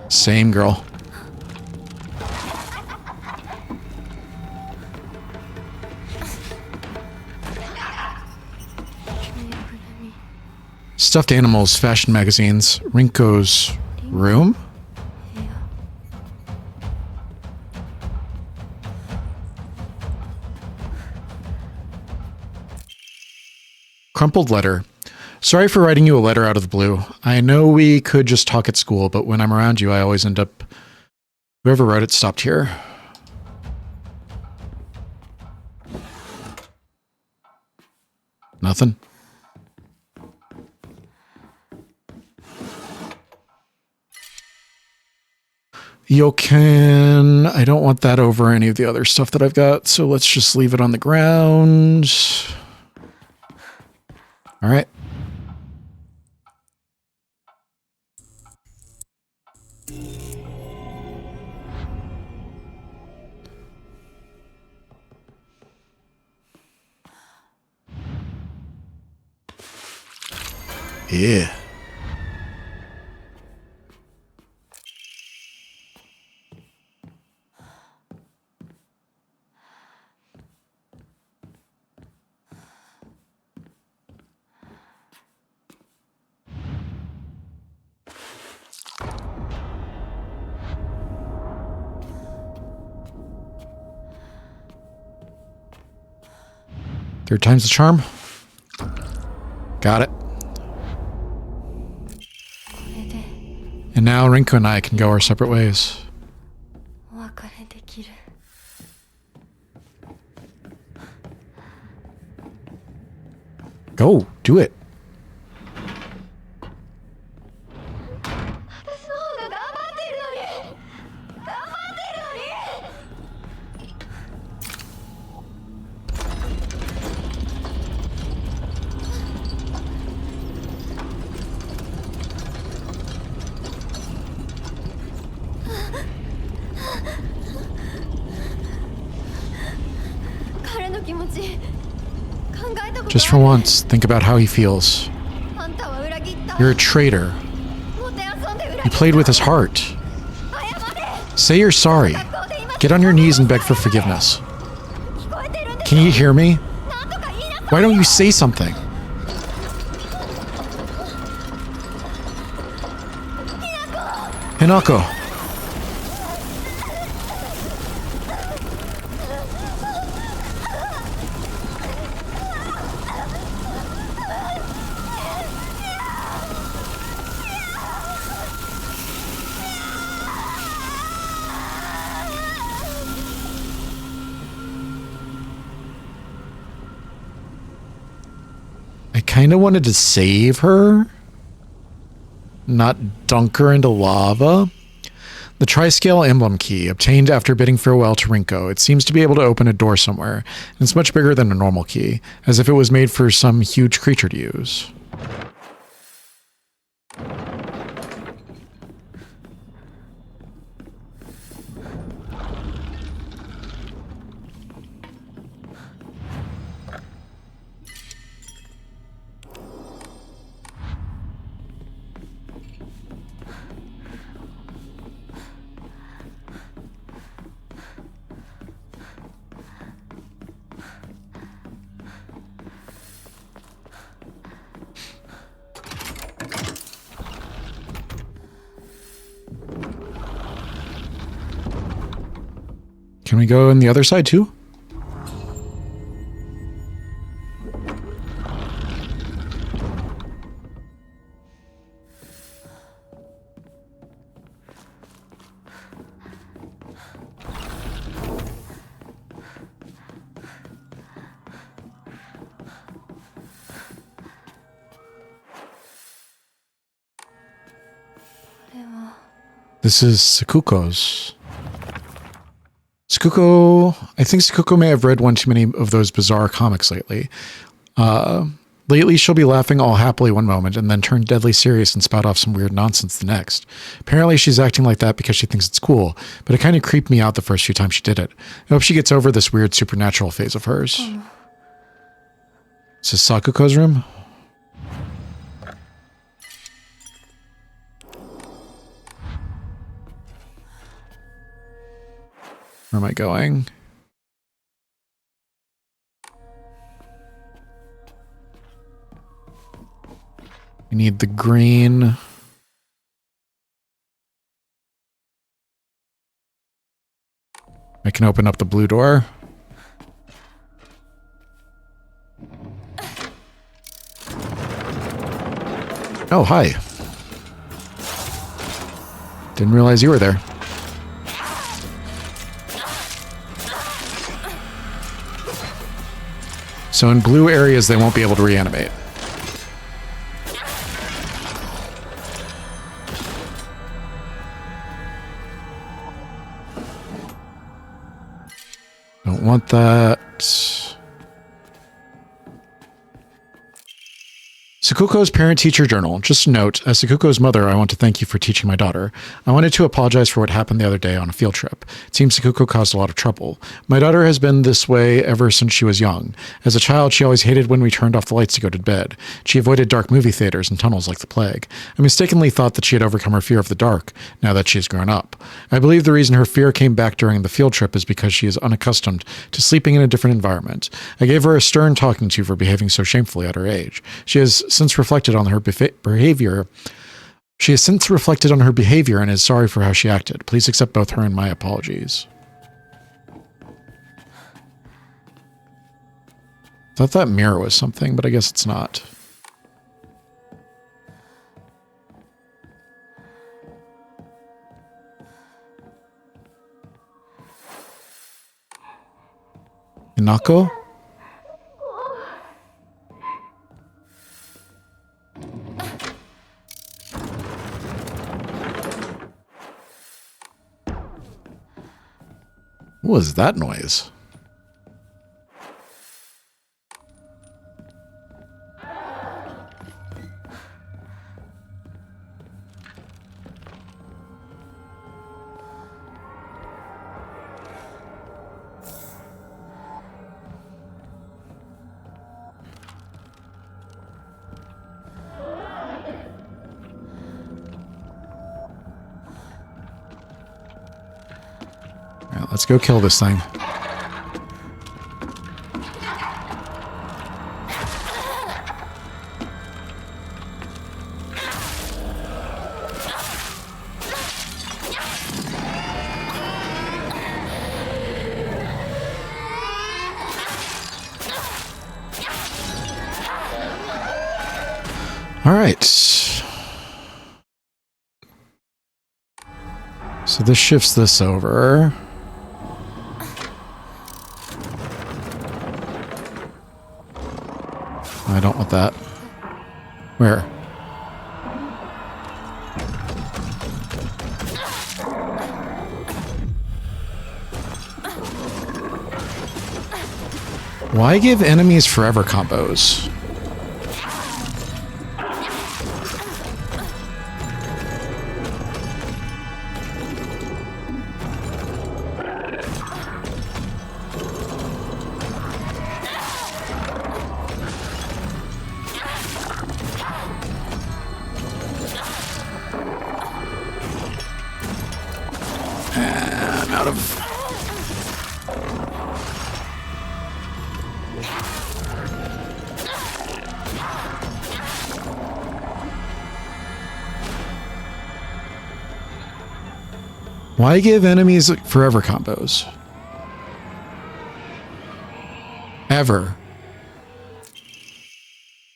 Same girl. Stuffed animals, fashion magazines, Rinko's room? Crumpled letter. Sorry for writing you a letter out of the blue. I know we could just talk at school, but when I'm around you, I always end up... Whoever wrote it stopped here. Nothing. Yokan. I don't want that over any of the other stuff that I've got, so let's just leave it on the ground. All right. Yeah. Third time's the charm. Got it. And now Rinko and I can go our separate ways. Go, do it. Just for once, think about how he feels. You're a traitor. You played with his heart. Say you're sorry. Get on your knees and beg for forgiveness. Can you hear me? Why don't you say something? Hinako. kind of wanted to save her, not dunk her into lava. The Triscale emblem key, obtained after bidding farewell to Rinko. It seems to be able to open a door somewhere, and it's much bigger than a normal key, as if it was made for some huge creature to use. Can we go on the other side too? This is Sakuko's. I think Sakuko may have read one too many of those bizarre comics lately. Lately, she'll be laughing all happily one moment and then turn deadly serious and spout off some weird nonsense the next. Apparently, she's acting like that because she thinks it's cool, but it kind of creeped me out the first few times she did it. I hope she gets over this weird supernatural phase of hers. Is this Sakuko's room? Where am I going? I need the green. I can open up the blue door. Oh, hi. Didn't realize you were there. So in blue areas, they won't be able to reanimate. Don't want that. Sakuko's parent-teacher journal. Just a note, as Sakuko's mother, I want to thank you for teaching my daughter. I wanted to apologize for what happened the other day on a field trip. It seems Sakuko caused a lot of trouble. My daughter has been this way ever since she was young. As a child, she always hated when we turned off the lights to go to bed. She avoided dark movie theaters and tunnels like the plague. I mistakenly thought that she had overcome her fear of the dark, now that she has grown up. I believe the reason her fear came back during the field trip is because she is unaccustomed to sleeping in a different environment. I gave her a stern talking to for behaving so shamefully at her age. She has since reflected on her behavior. She has since reflected on her behavior and is sorry for how she acted. Please accept both her and my apologies. Thought that mirror was something, but I guess it's not. Hinako? What was that noise? Let's go kill this thing. All right. So this shifts this over. I don't want that. Where? Why give enemies forever combos? I'm out of... Why give enemies forever combos? Ever.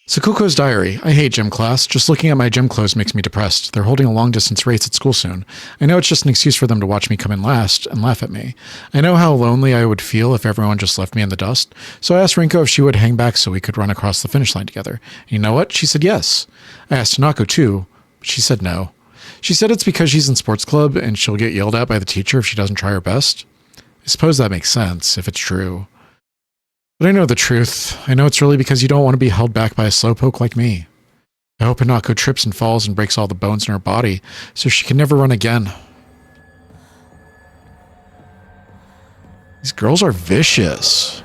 Sakuko's diary. I hate gym class. Just looking at my gym clothes makes me depressed. They're holding a long-distance race at school soon. I know it's just an excuse for them to watch me come in last and laugh at me. I know how lonely I would feel if everyone just left me in the dust, so I asked Rinko if she would hang back so we could run across the finish line together. And you know what? She said yes. I asked Hinako too, but she said no. She said it's because she's in sports club and she'll get yelled at by the teacher if she doesn't try her best. I suppose that makes sense, if it's true. But I know the truth. I know it's really because you don't want to be held back by a slowpoke like me. I hope Hinako trips and falls and breaks all the bones in her body so she can never run again. These girls are vicious.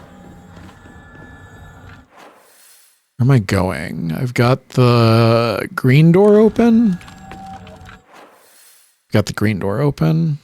Where am I going? I've got the green door open. Got the green door open.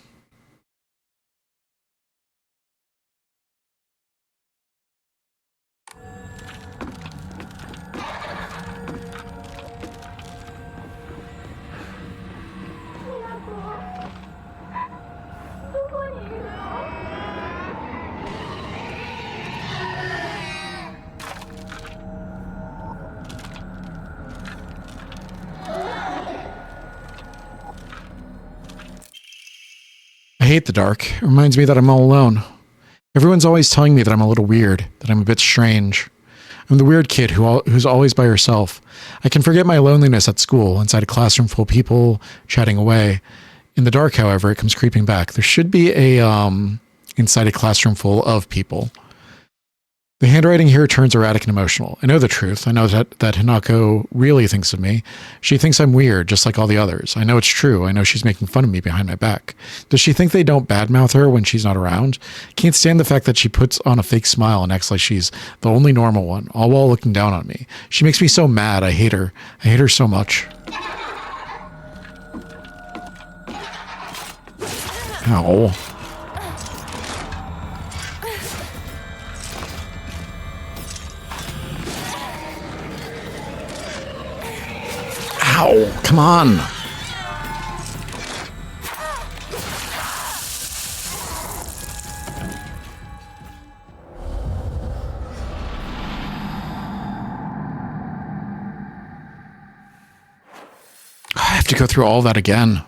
I hate the dark. It reminds me that I'm all alone. Everyone's always telling me that I'm a little weird, that I'm a bit strange. I'm the weird kid who's always by herself. I can forget my loneliness at school, inside a classroom full of people chatting away. In the dark, however, it comes creeping back. There should be a, inside a classroom full of people. The handwriting here turns erratic and emotional. I know the truth. I know that Hinako really thinks of me. She thinks I'm weird, just like all the others. I know it's true. I know she's making fun of me behind my back. Does she think they don't badmouth her when she's not around? Can't stand the fact that she puts on a fake smile and acts like she's the only normal one, all while looking down on me. She makes me so mad. I hate her. I hate her so much. Ow. Ow, come on. I have to go through all that again.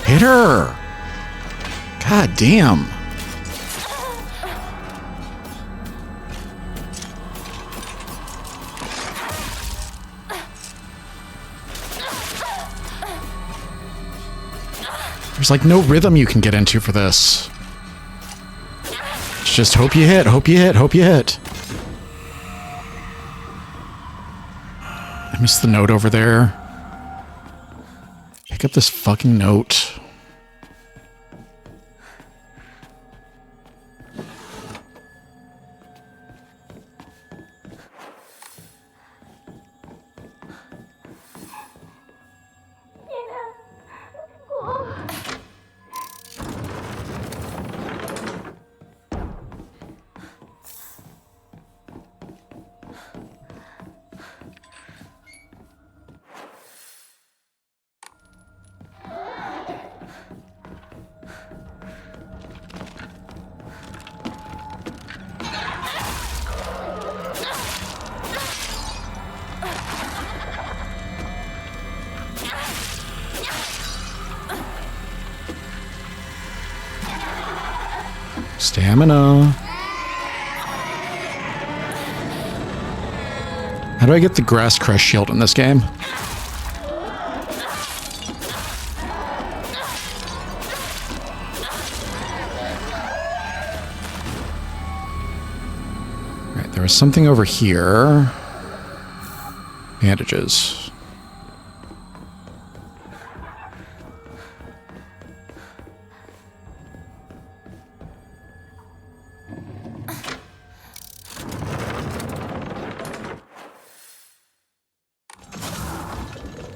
Hit her! God damn. There's like no rhythm you can get into for this. It's just hope you hit, hope you hit, hope you hit. I missed the note over there. Pick up this fucking note. Stamina. How do I get the grass crest shield in this game? Right, there was something over here. Bandages.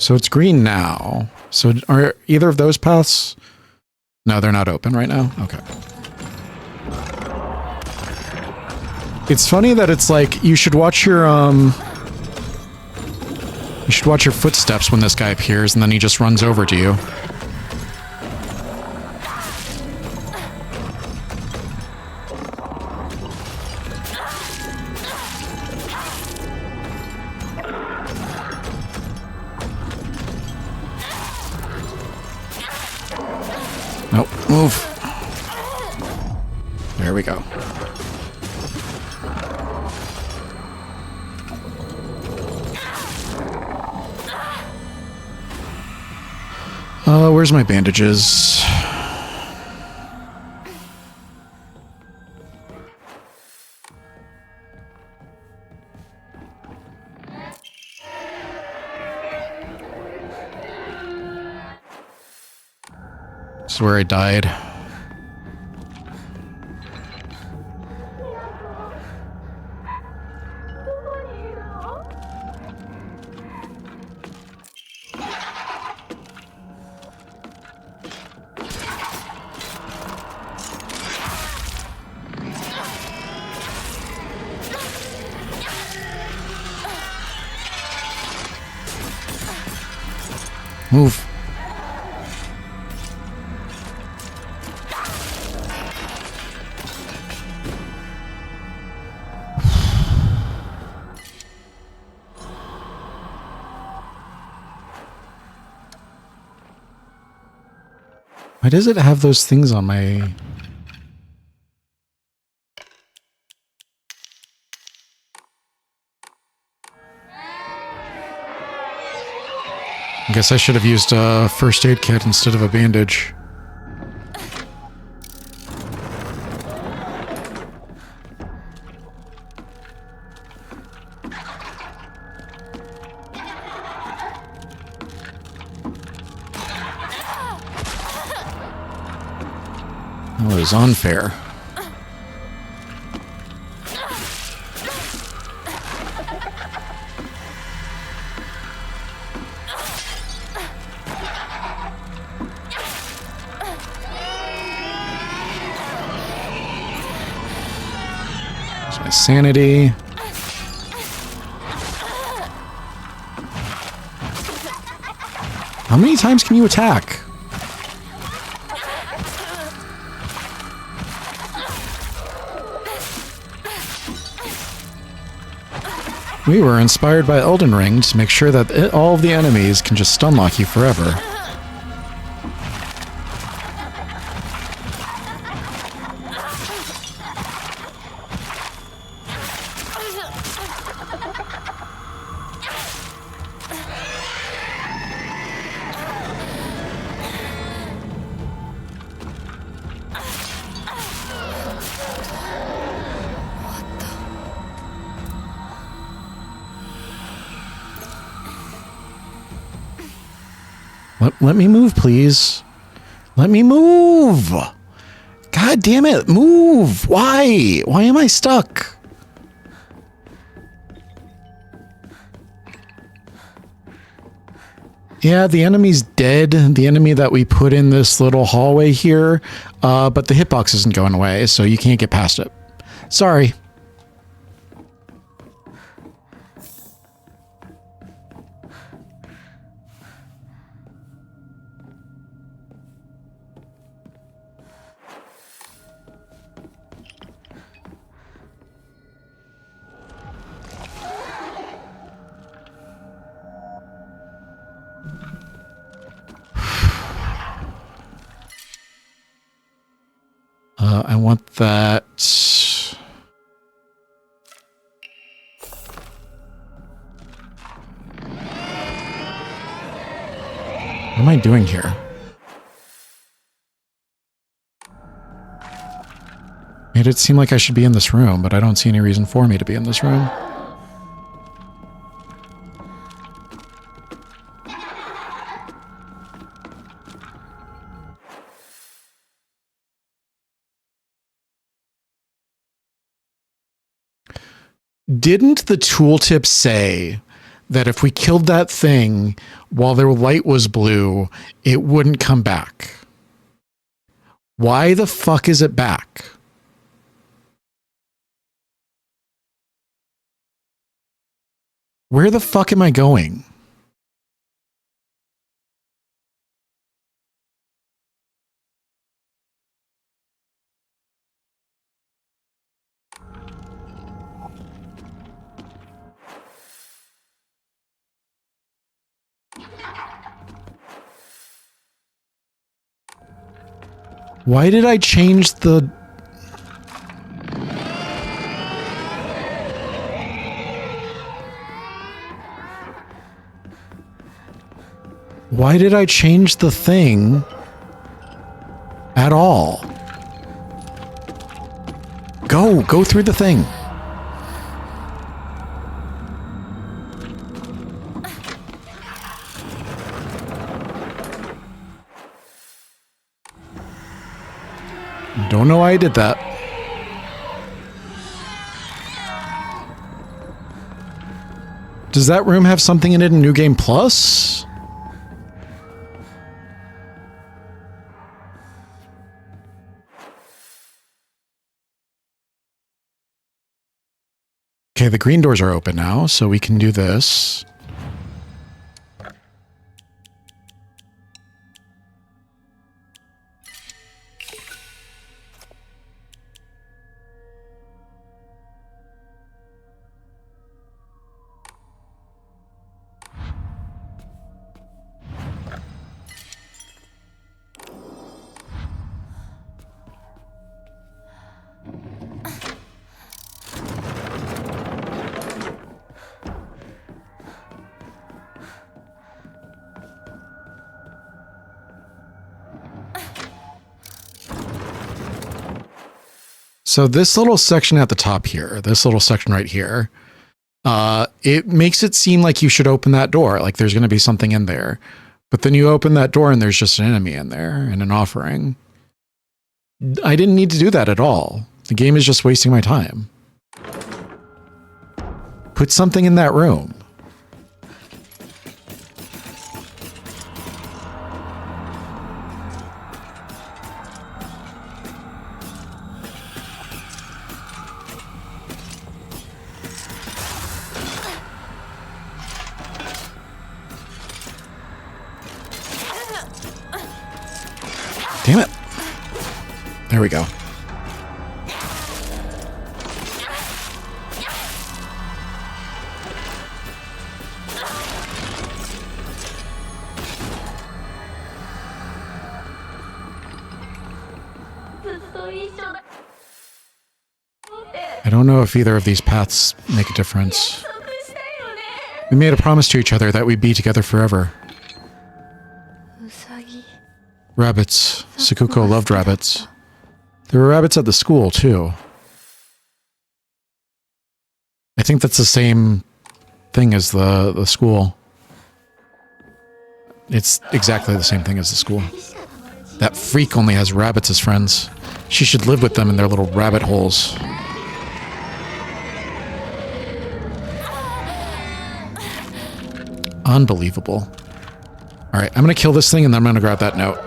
So it's green now. So are either of those paths? No, they're not open right now. Okay. It's funny that it's like you should watch your footsteps when this guy appears and then he just runs over to you. Nope, move. There we go. Where's my bandages? This is where I died. Move. Why does it have those things on my... I guess I should have used a first aid kit instead of a bandage. That was unfair. My sanity. How many times can you attack? We were inspired by Elden Ring to make sure that all of the enemies can just stunlock you forever. Let me move, please. Let me move! God damn it, move! Why? Why am I stuck? Yeah, the enemy's dead. The enemy that we put in this little hallway here. But the hitbox isn't going away, so you can't get past it. Sorry. I want that. What am I doing here? Made it seem like I should be in this room, but I don't see any reason for me to be in this room. Didn't the tooltip say that if we killed that thing while their light was blue, it wouldn't come back? Why the fuck is it back? Where the fuck am I going? Why did I change the... Why did I change the thing at all? Go through the thing. Don't know why I did that. Does that room have something in it in New Game Plus? Okay, the green doors are open now, so we can do this. So this little section at the top here, this little section right here, it makes it seem like you should open that door, like there's going to be something in there. But then you open that door and there's just an enemy in there and an offering. I didn't need to do that at all. The game is just wasting my time. Put something in that room. Damn it. There we go. I don't know if either of these paths make a difference. We made a promise to each other that we'd be together forever. Rabbits. Sakuko loved rabbits. There were rabbits at the school, too. I think that's the same thing as the school. It's exactly the same thing as the school. That freak only has rabbits as friends. She should live with them in their little rabbit holes. Unbelievable. Alright, I'm gonna kill this thing and then I'm gonna grab that note.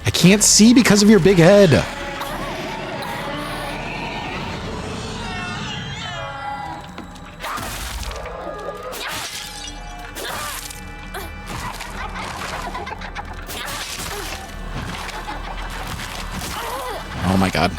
I can't see because of your big head. Oh my god.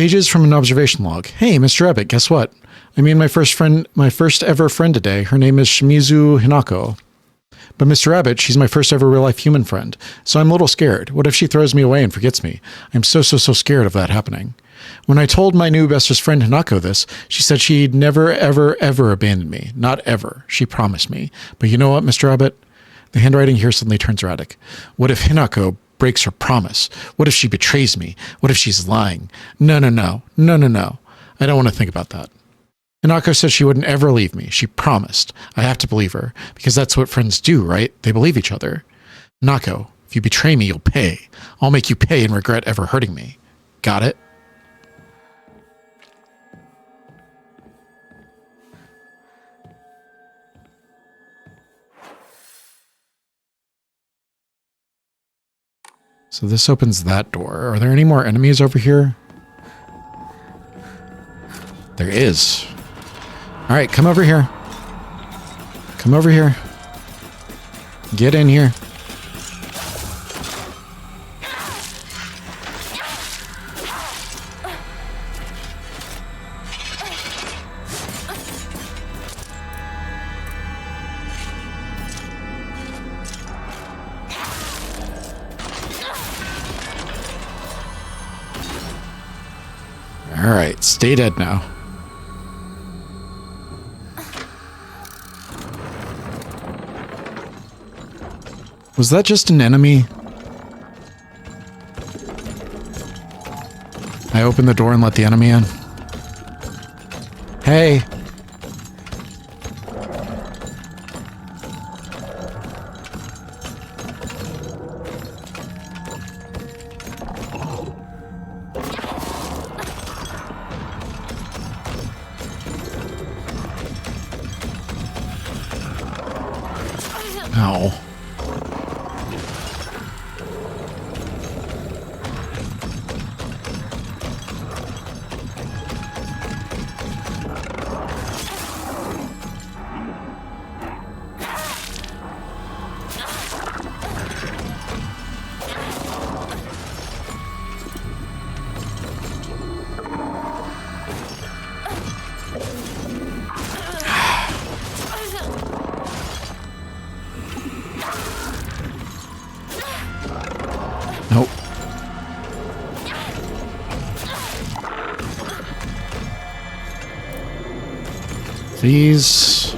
Pages from an observation log. Hey, Mr. Abbott, guess what? I mean my first ever friend today. Her name is Shimizu Hinako. But Mr. Abbott, she's my first ever real-life human friend, so I'm a little scared. What if she throws me away and forgets me? I'm so scared of that happening. When I told my new bestest friend Hinako this, she said she'd never, ever abandon me. Not ever. She promised me. But you know what, Mr. Abbott? The handwriting here suddenly turns erratic. What if Hinako breaks her promise? What if she betrays me? What if she's lying? No. I don't want to think about that. Hinako said she wouldn't ever leave me. She promised. I have to believe her, because that's what friends do, right? They believe each other. Hinako, if you betray me, you'll pay. I'll make you pay and regret ever hurting me. Got it? So this opens that door. Are there any more enemies over here? There is. All right, come over here. Come over here. Get in here. All right, stay dead now. Was that just an enemy? I open the door and let the enemy in. Hey. Ow. Nope. These.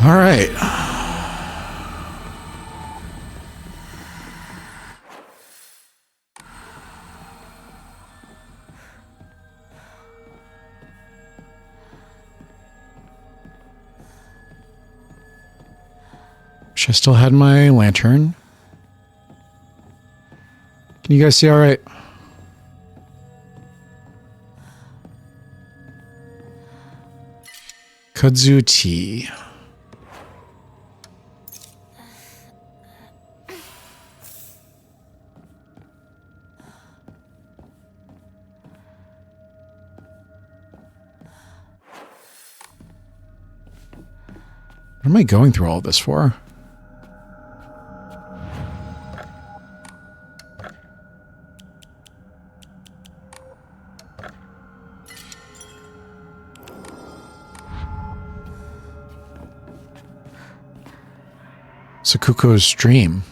All right. I still had my lantern. Can you guys see all right? Kudzu tea. What am I going through all this for? Sakuko's dream.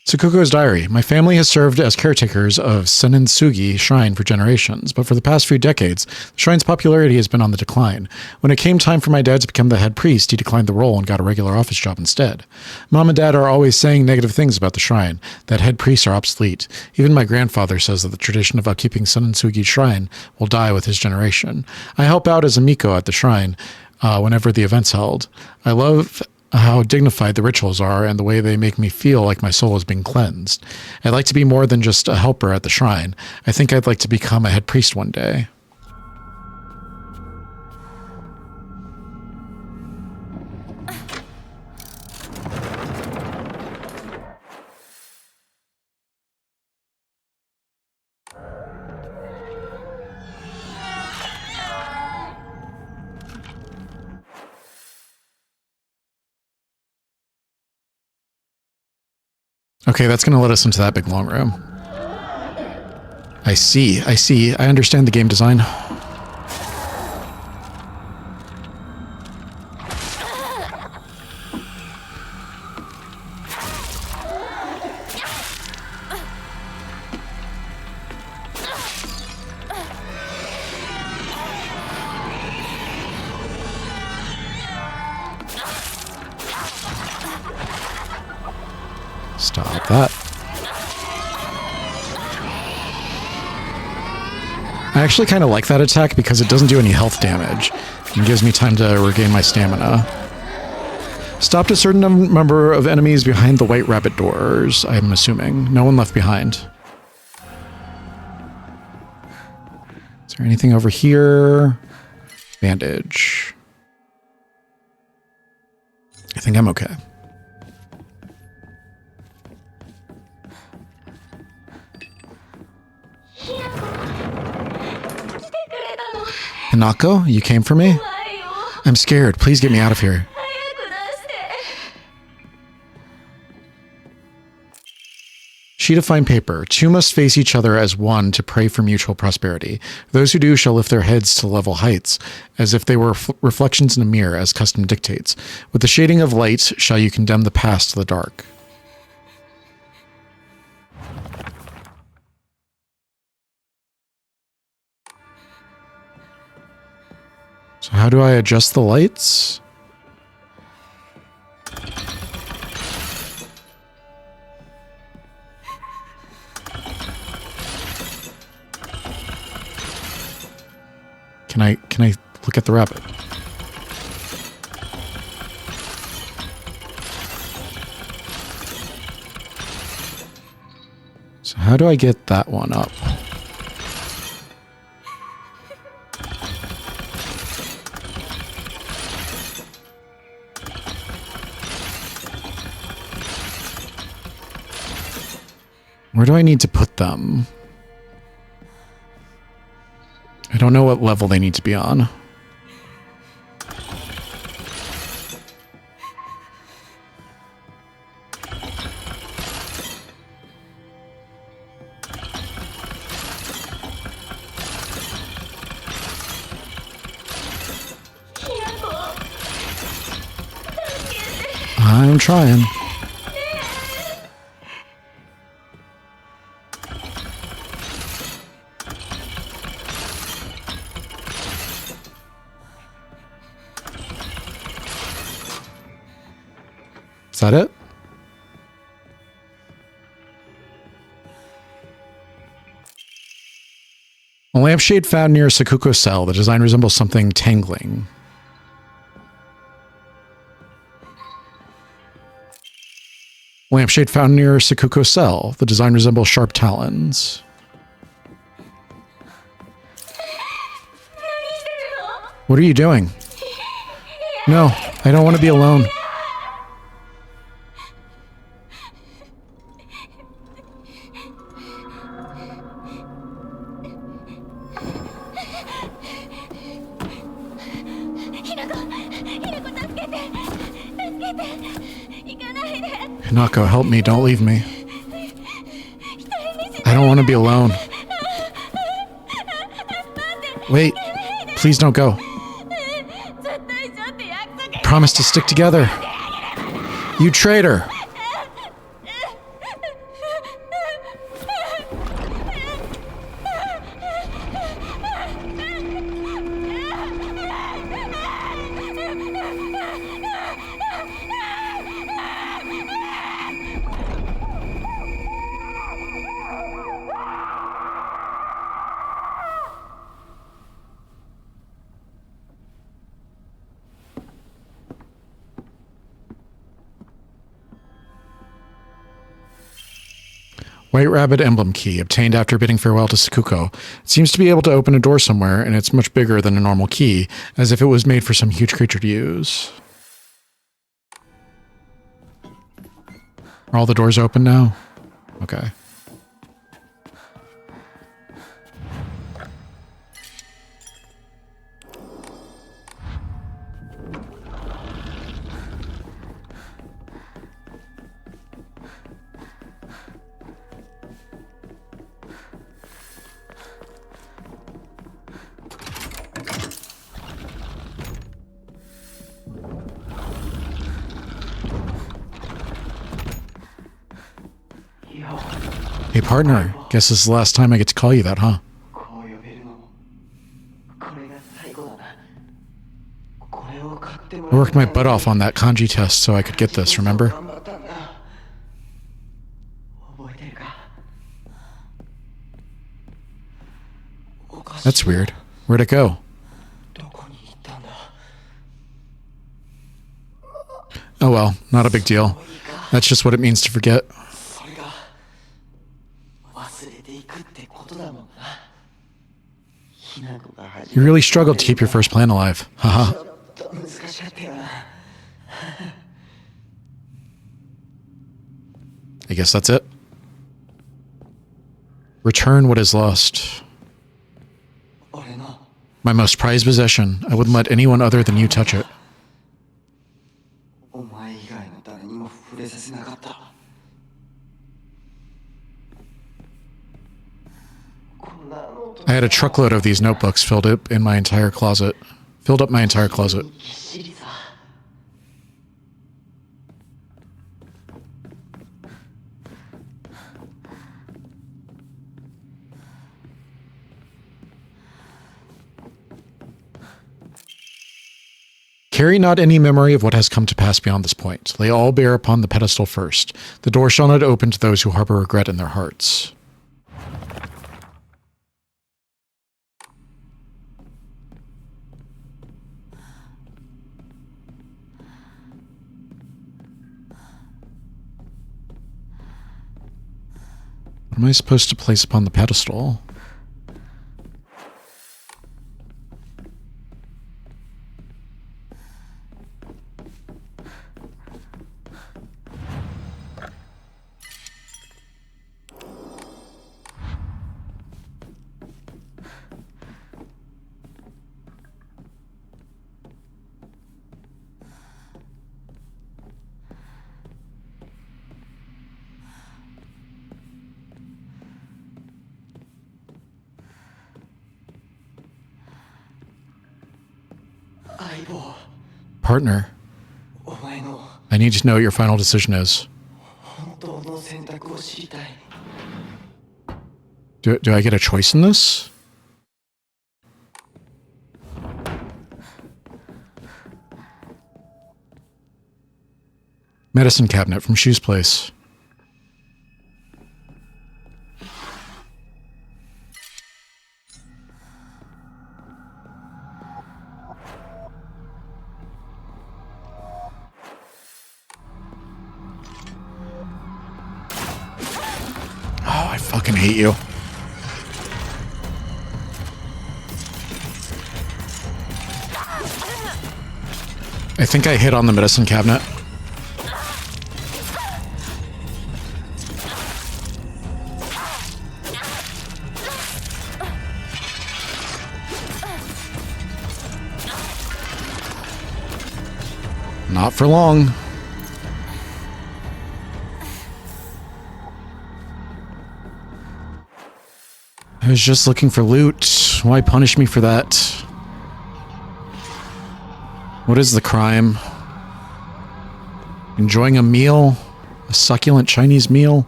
Sakuko's diary. My family has served as caretakers of Senninsugi Shrine for generations, but for the past few decades, the shrine's popularity has been on the decline. When it came time for my dad to become the head priest, he declined the role and got a regular office job instead. Mom and Dad are always saying negative things about the shrine, that head priests are obsolete. Even my grandfather says that the tradition of upkeeping Senninsugi Shrine will die with his generation. I help out as a miko at the shrine whenever the event's held. I love how dignified the rituals are and the way they make me feel like my soul is being cleansed. I'd like to be more than just a helper at the shrine. I think I'd like to become a head priest one day. Okay, that's going to let us into that big long room. I see. I understand the game design. Stop that. I actually kind of like that attack because it doesn't do any health damage and gives me time to regain my stamina. Stopped a certain number of enemies behind the white rabbit doors, I'm assuming. No one left behind. Is there anything over here? Bandage. I think I'm okay. Hinako, you came for me? I'm scared. Please get me out of here. Sheet of fine paper. Two must face each other as one to pray for mutual prosperity. Those who do shall lift their heads to level heights, as if they were reflections in a mirror, as custom dictates. With the shading of light shall you condemn the past to the dark. So how do I adjust the lights? Can I look at the rabbit? So how do I get that one up? Where do I need to put them? I don't know what level they need to be on. I'm trying. Is that it? A lampshade found near Sakuko's cell. The design resembles something tangling. Lampshade found near Sakuko's cell. The design resembles sharp talons. What are you doing? No, I don't want to be alone. Hinako, help me. Don't leave me. I don't want to be alone. Wait. Please don't go. Promise to stick together. You traitor. White Rabbit Emblem Key, obtained after bidding farewell to Sakuko. It seems to be able to open a door somewhere, and it's much bigger than a normal key, as if it was made for some huge creature to use. Are all the doors open now? Okay. Hey partner, guess this is the last time I get to call you that, huh? I worked my butt off on that kanji test so I could get this, remember? That's weird. Where'd it go? Oh well, not a big deal. That's just what it means to forget. You really struggled to keep your first plan alive. Haha. I guess that's it. Return what is lost. My most prized possession. I wouldn't let anyone other than you touch it. I had a truckload of these notebooks filled up my entire closet. Carry not any memory of what has come to pass beyond this point. Lay all bare upon the pedestal first. The door shall not open to those who harbor regret in their hearts. What am I supposed to place upon the pedestal? Partner, I need to know what your final decision is. Do I get a choice in this? Medicine cabinet from Shu's place. Oh, I fucking hate you. I think I hit on the medicine cabinet. Not for long. I was just looking for loot. Why punish me for that? What is the crime? Enjoying a meal? A succulent Chinese meal?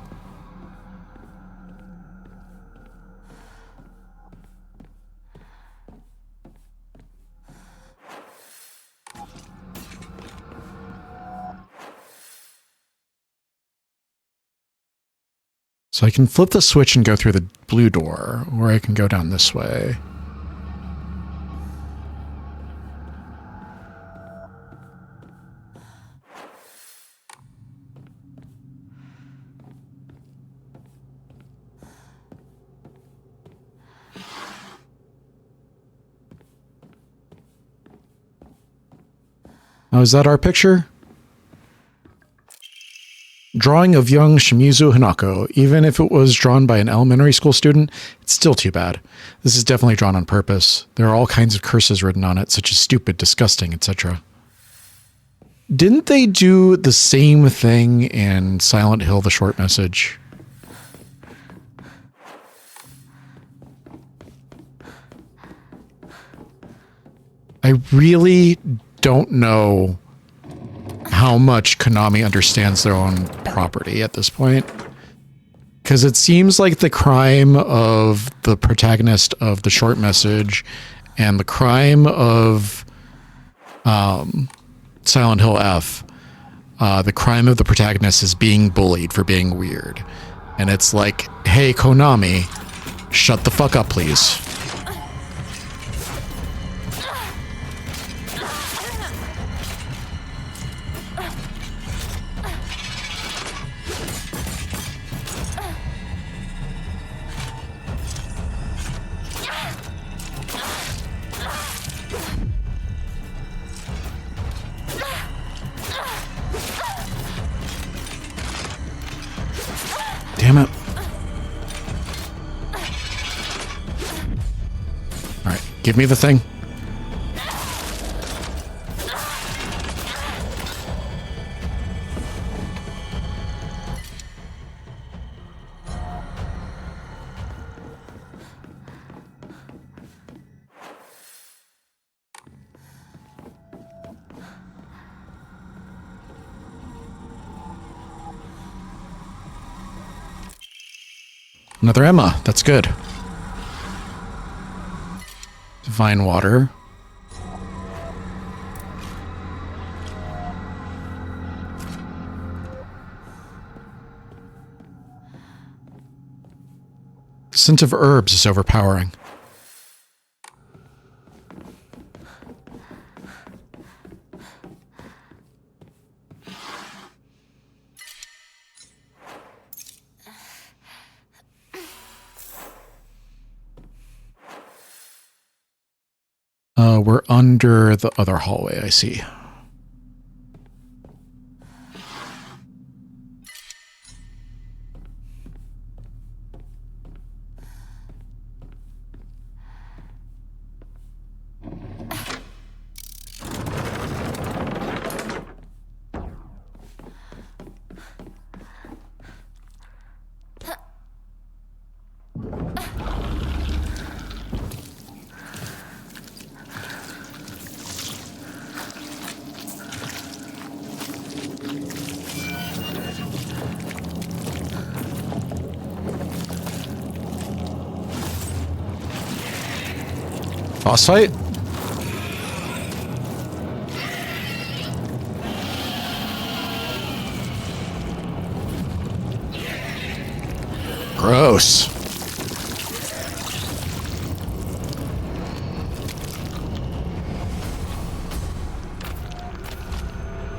So I can flip the switch and go through the blue door, or I can go down this way. Oh, is that our picture? Drawing of young Shimizu Hinako. Even if it was drawn by an elementary school student, it's still too bad. This is definitely drawn on purpose. There are all kinds of curses written on it, such as stupid, disgusting, etc. Didn't they do the same thing in Silent Hill, the short message? I really don't know how much Konami understands their own property at this point. Because it seems like the crime of the protagonist of the short message and the crime of Silent Hill F, the crime of the protagonist is being bullied for being weird. And it's like, hey, Konami, shut the fuck up, please. Damn it. Alright, give me the thing. Another Emma. That's good. Divine water. The scent of herbs is overpowering. We're under the other hallway, I see. Boss fight? Gross.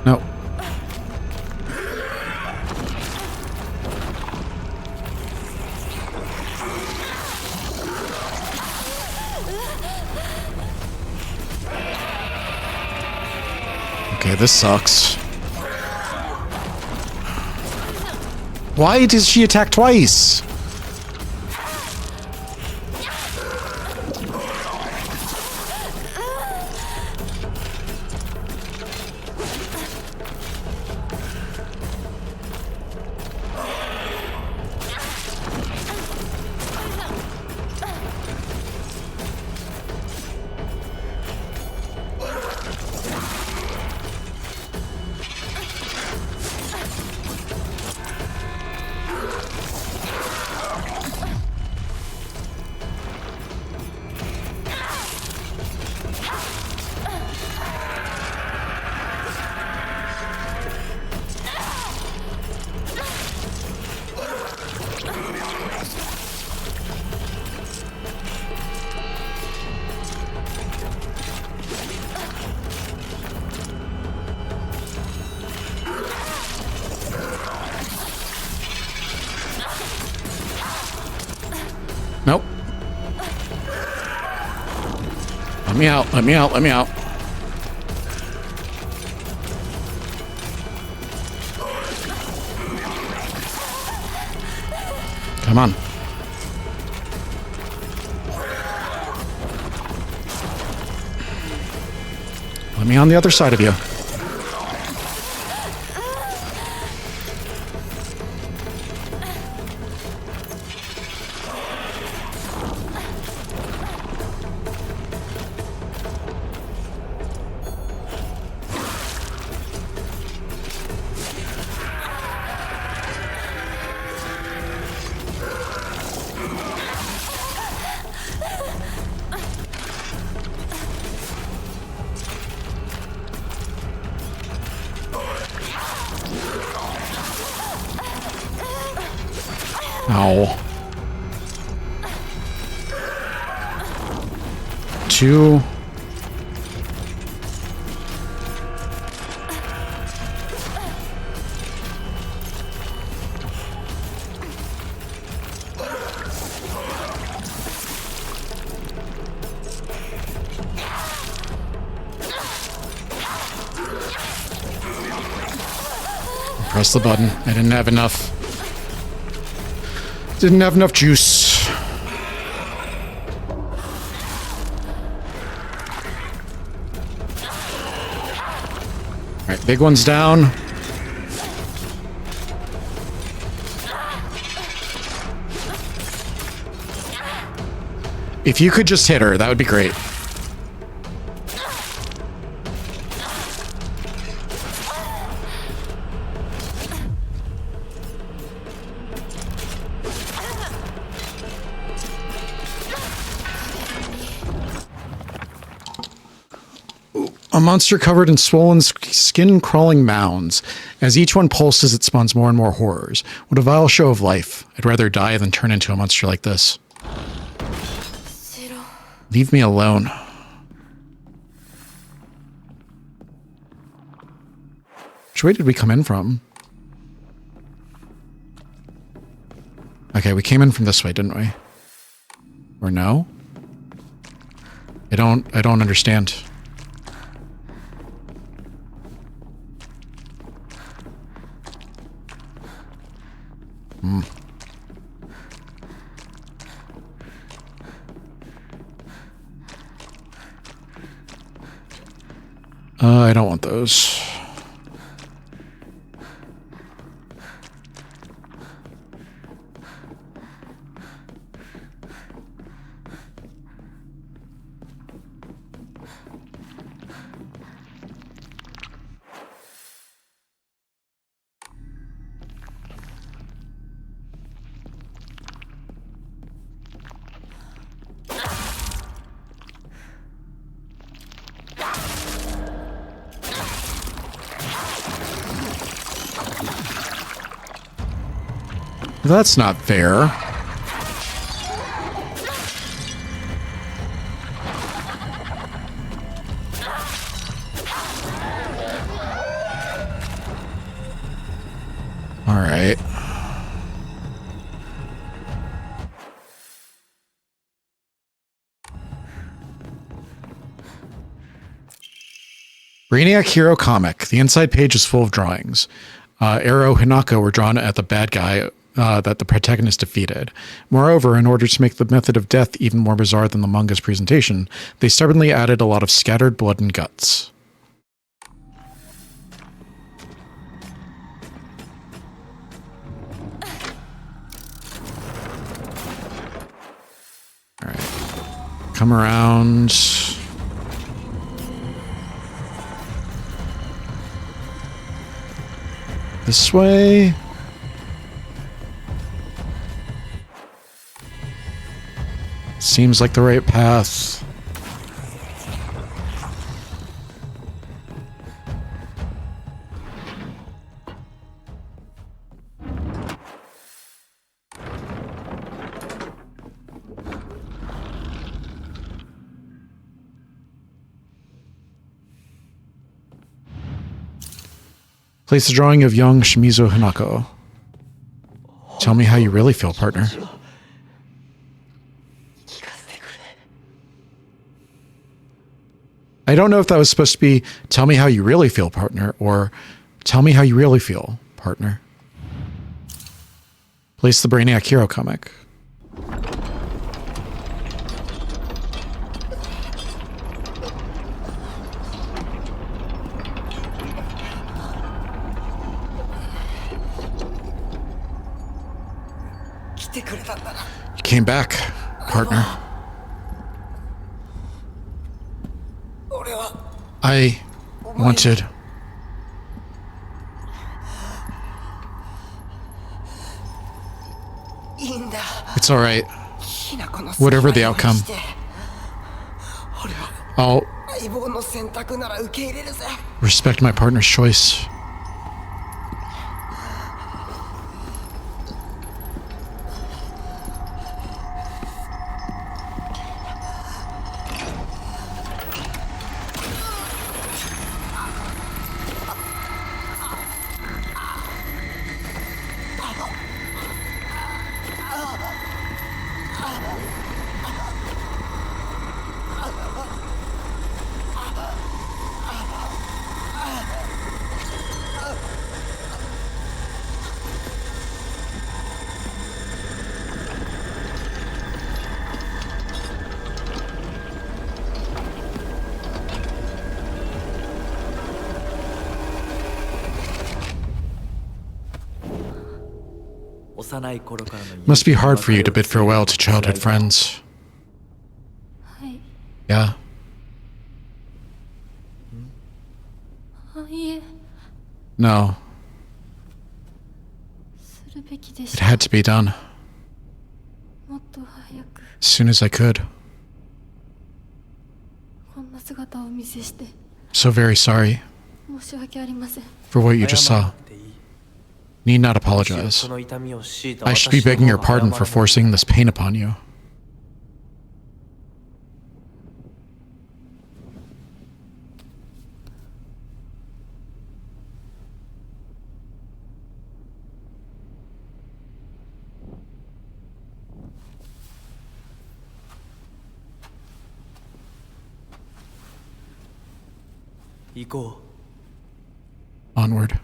No. Okay, this sucks. Why does she attack twice? Nope. Let me out, let me out, let me out. Come on. Let me on the other side of you. Ow. 2. Press the button. I didn't have enough. Didn't have enough juice. Alright, big one's down. If you could just hit her, that would be great. A monster covered in swollen, skin-crawling mounds. As each one pulses, it spawns more and more horrors. What a vile show of life. I'd rather die than turn into a monster like this. Leave me alone. Which way did we come in from? Okay, we came in from this way, didn't we? Or no? I don't understand. I don't want those. That's not fair. All right. Brainiac Hero comic. The inside page is full of drawings. Arrow Hinako were drawn at the bad guy that the protagonist defeated. Moreover, in order to make the method of death even more bizarre than the manga's presentation, they stubbornly added a lot of scattered blood and guts. Alright. Come around. This way. Seems like the right path. Place the drawing of young Shimizu Hinako. Tell me how you really feel, partner. I don't know if that was supposed to be, tell me how you really feel, partner, or tell me how you really feel, partner. Place the Brainiac Hero comic. You came back, partner. I wanted... It's alright. Whatever the outcome. I'll respect my partner's choice. Must be hard for you to bid farewell to childhood friends. Yeah. No. It had to be done. As soon as I could. So very sorry for what you just saw. Need not apologize. I should be begging your pardon for forcing this pain upon you. Onward.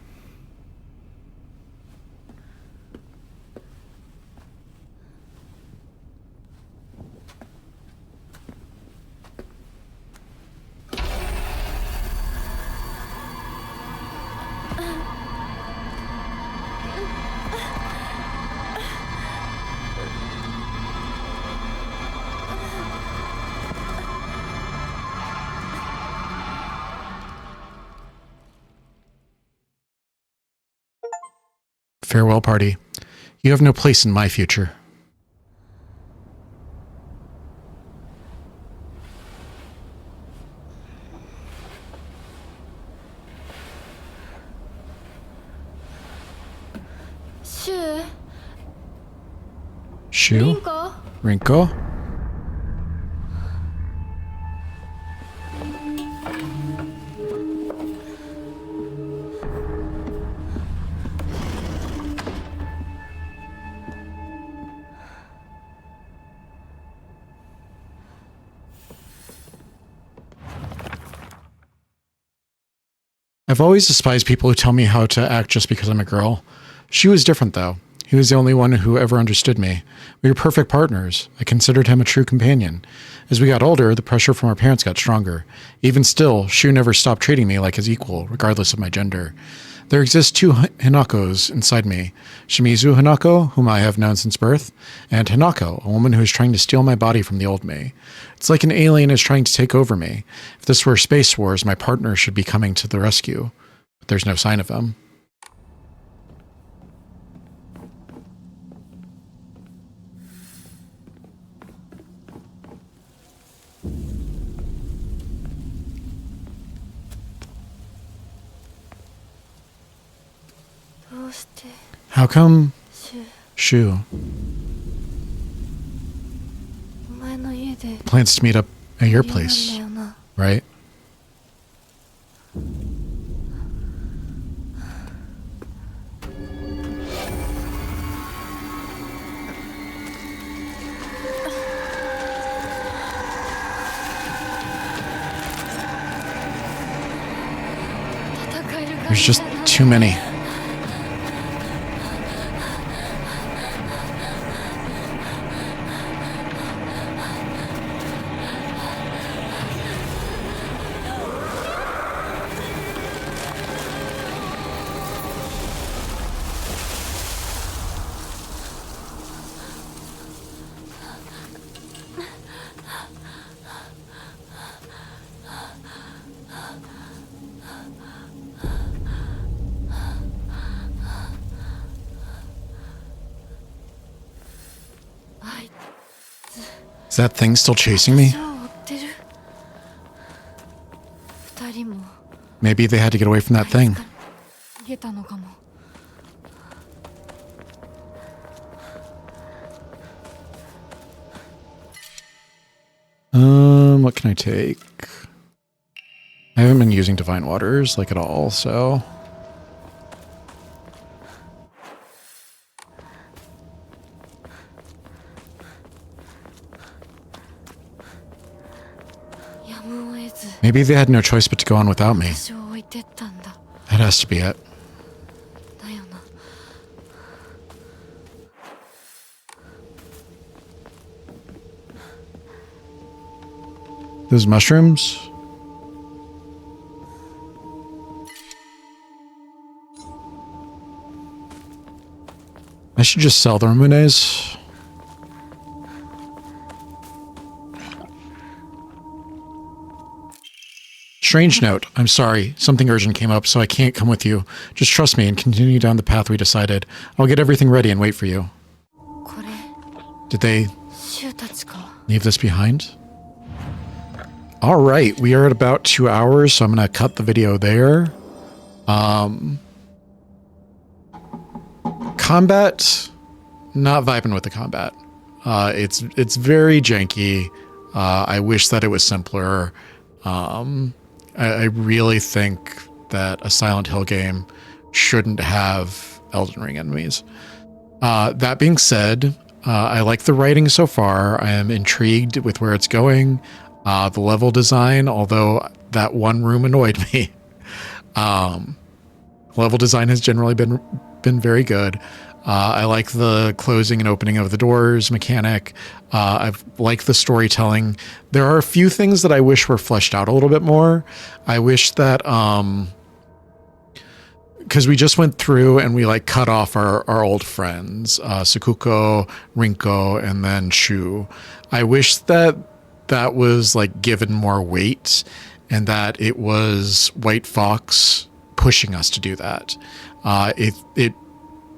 Farewell party. You have no place in my future. Shu? Rinko? I've always despised people who tell me how to act just because I'm a girl. She was different, though. He was the only one who ever understood me. We were perfect partners. I considered him a true companion. As we got older, the pressure from our parents got stronger. Even still, Shu never stopped treating me like his equal, regardless of my gender. There exist two Hinakos inside me. Shimizu Hinako, whom I have known since birth, and Hinako, a woman who is trying to steal my body from the old me. It's like an alien is trying to take over me. If this were Space Wars, my partner should be coming to the rescue. But there's no sign of him. How come Shu plans to meet up at your place, right? There's just too many. Is that thing still chasing me? Maybe they had to get away from that thing. What can I take? I haven't been using Divine Waters, like, at all, so... Maybe they had no choice but to go on without me. That has to be it. Those mushrooms? I should just sell the Ramunes. Strange note. I'm sorry. Something urgent came up, so I can't come with you. Just trust me and continue down the path we decided. I'll get everything ready and wait for you. Did they leave this behind? All right, we are at about 2 hours, so I'm going to cut the video there. Combat, not vibing with the combat. It's very janky. I wish that it was simpler. I really think that a Silent Hill game shouldn't have Elden Ring enemies. That being said, I like the writing so far. I am intrigued with where it's going. The level design, although that one room annoyed me. Level design has generally been very good. I like the closing and opening of the doors mechanic. I've liked the storytelling. There are a few things that I wish were fleshed out a little bit more. I wish that, because we just went through and we like cut off our old friends, Sakuko, Rinko, and then Shu. I wish that was like given more weight and that it was White Fox pushing us to do that. It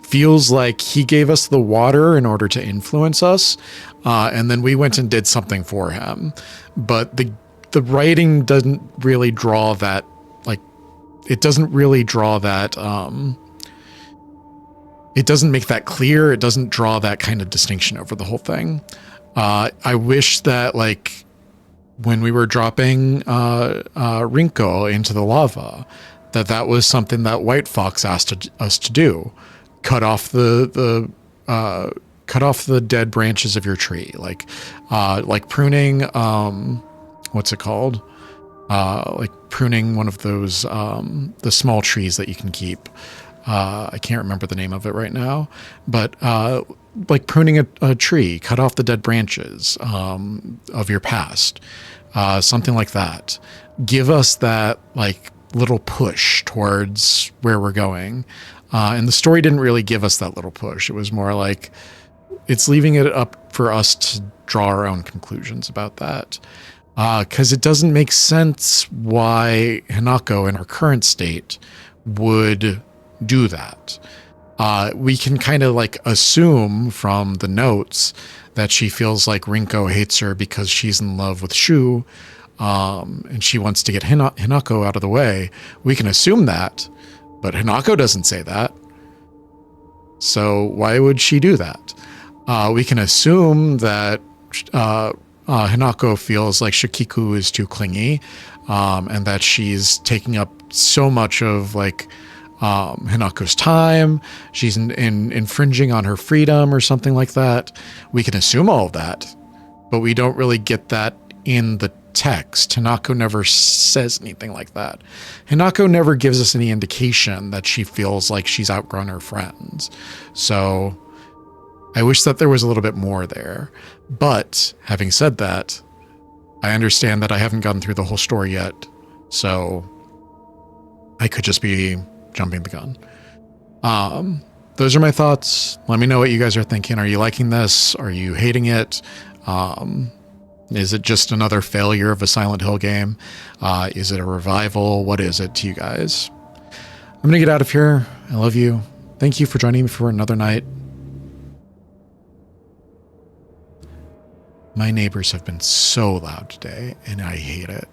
feels like he gave us the water in order to influence us, and then we went and did something for him. But the writing doesn't really draw that, like, it doesn't really draw that, it doesn't make that clear. It doesn't draw that kind of distinction over the whole thing. I wish that, like, when we were dropping Rinko into the lava, that was something that White Fox asked us to do. Cut off the dead branches of your tree, like pruning. What's it called? Like pruning one of those the small trees that you can keep. I can't remember the name of it right now, but like pruning a tree, cut off the dead branches of your past, something like that. Give us that like little push towards where we're going. And the story didn't really give us that little push. It was more like it's leaving it up for us to draw our own conclusions about that. Because it doesn't make sense why Hinako in her current state would do that. We can kind of like assume from the notes that she feels like Rinko hates her because she's in love with Shu, and she wants to get Hinako out of the way. We can assume that. But Hinako doesn't say that. So why would she do that? We can assume that Hinako feels like Shikiku is too clingy, and that she's taking up so much of like Hinako's time. She's infringing on her freedom or something like that. We can assume all of that, but we don't really get that in the text. Hinako never says anything like that. Hinako never gives us any indication that she feels like she's outgrown her friends. So I wish that there was a little bit more there. But having said that, I understand that I haven't gotten through the whole story yet. So I could just be jumping the gun. Those are my thoughts. Let me know what you guys are thinking. Are you liking this? Are you hating it? Is it just another failure of a Silent Hill game? Is it a revival? What is it to you guys? I'm going to get out of here. I love you. Thank you for joining me for another night. My neighbors have been so loud today, and I hate it.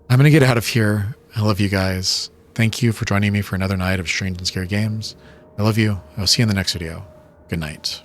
I'm going to get out of here. I love you guys. Thank you for joining me for another night of strange and scary games. I love you. I'll see you in the next video. Good night.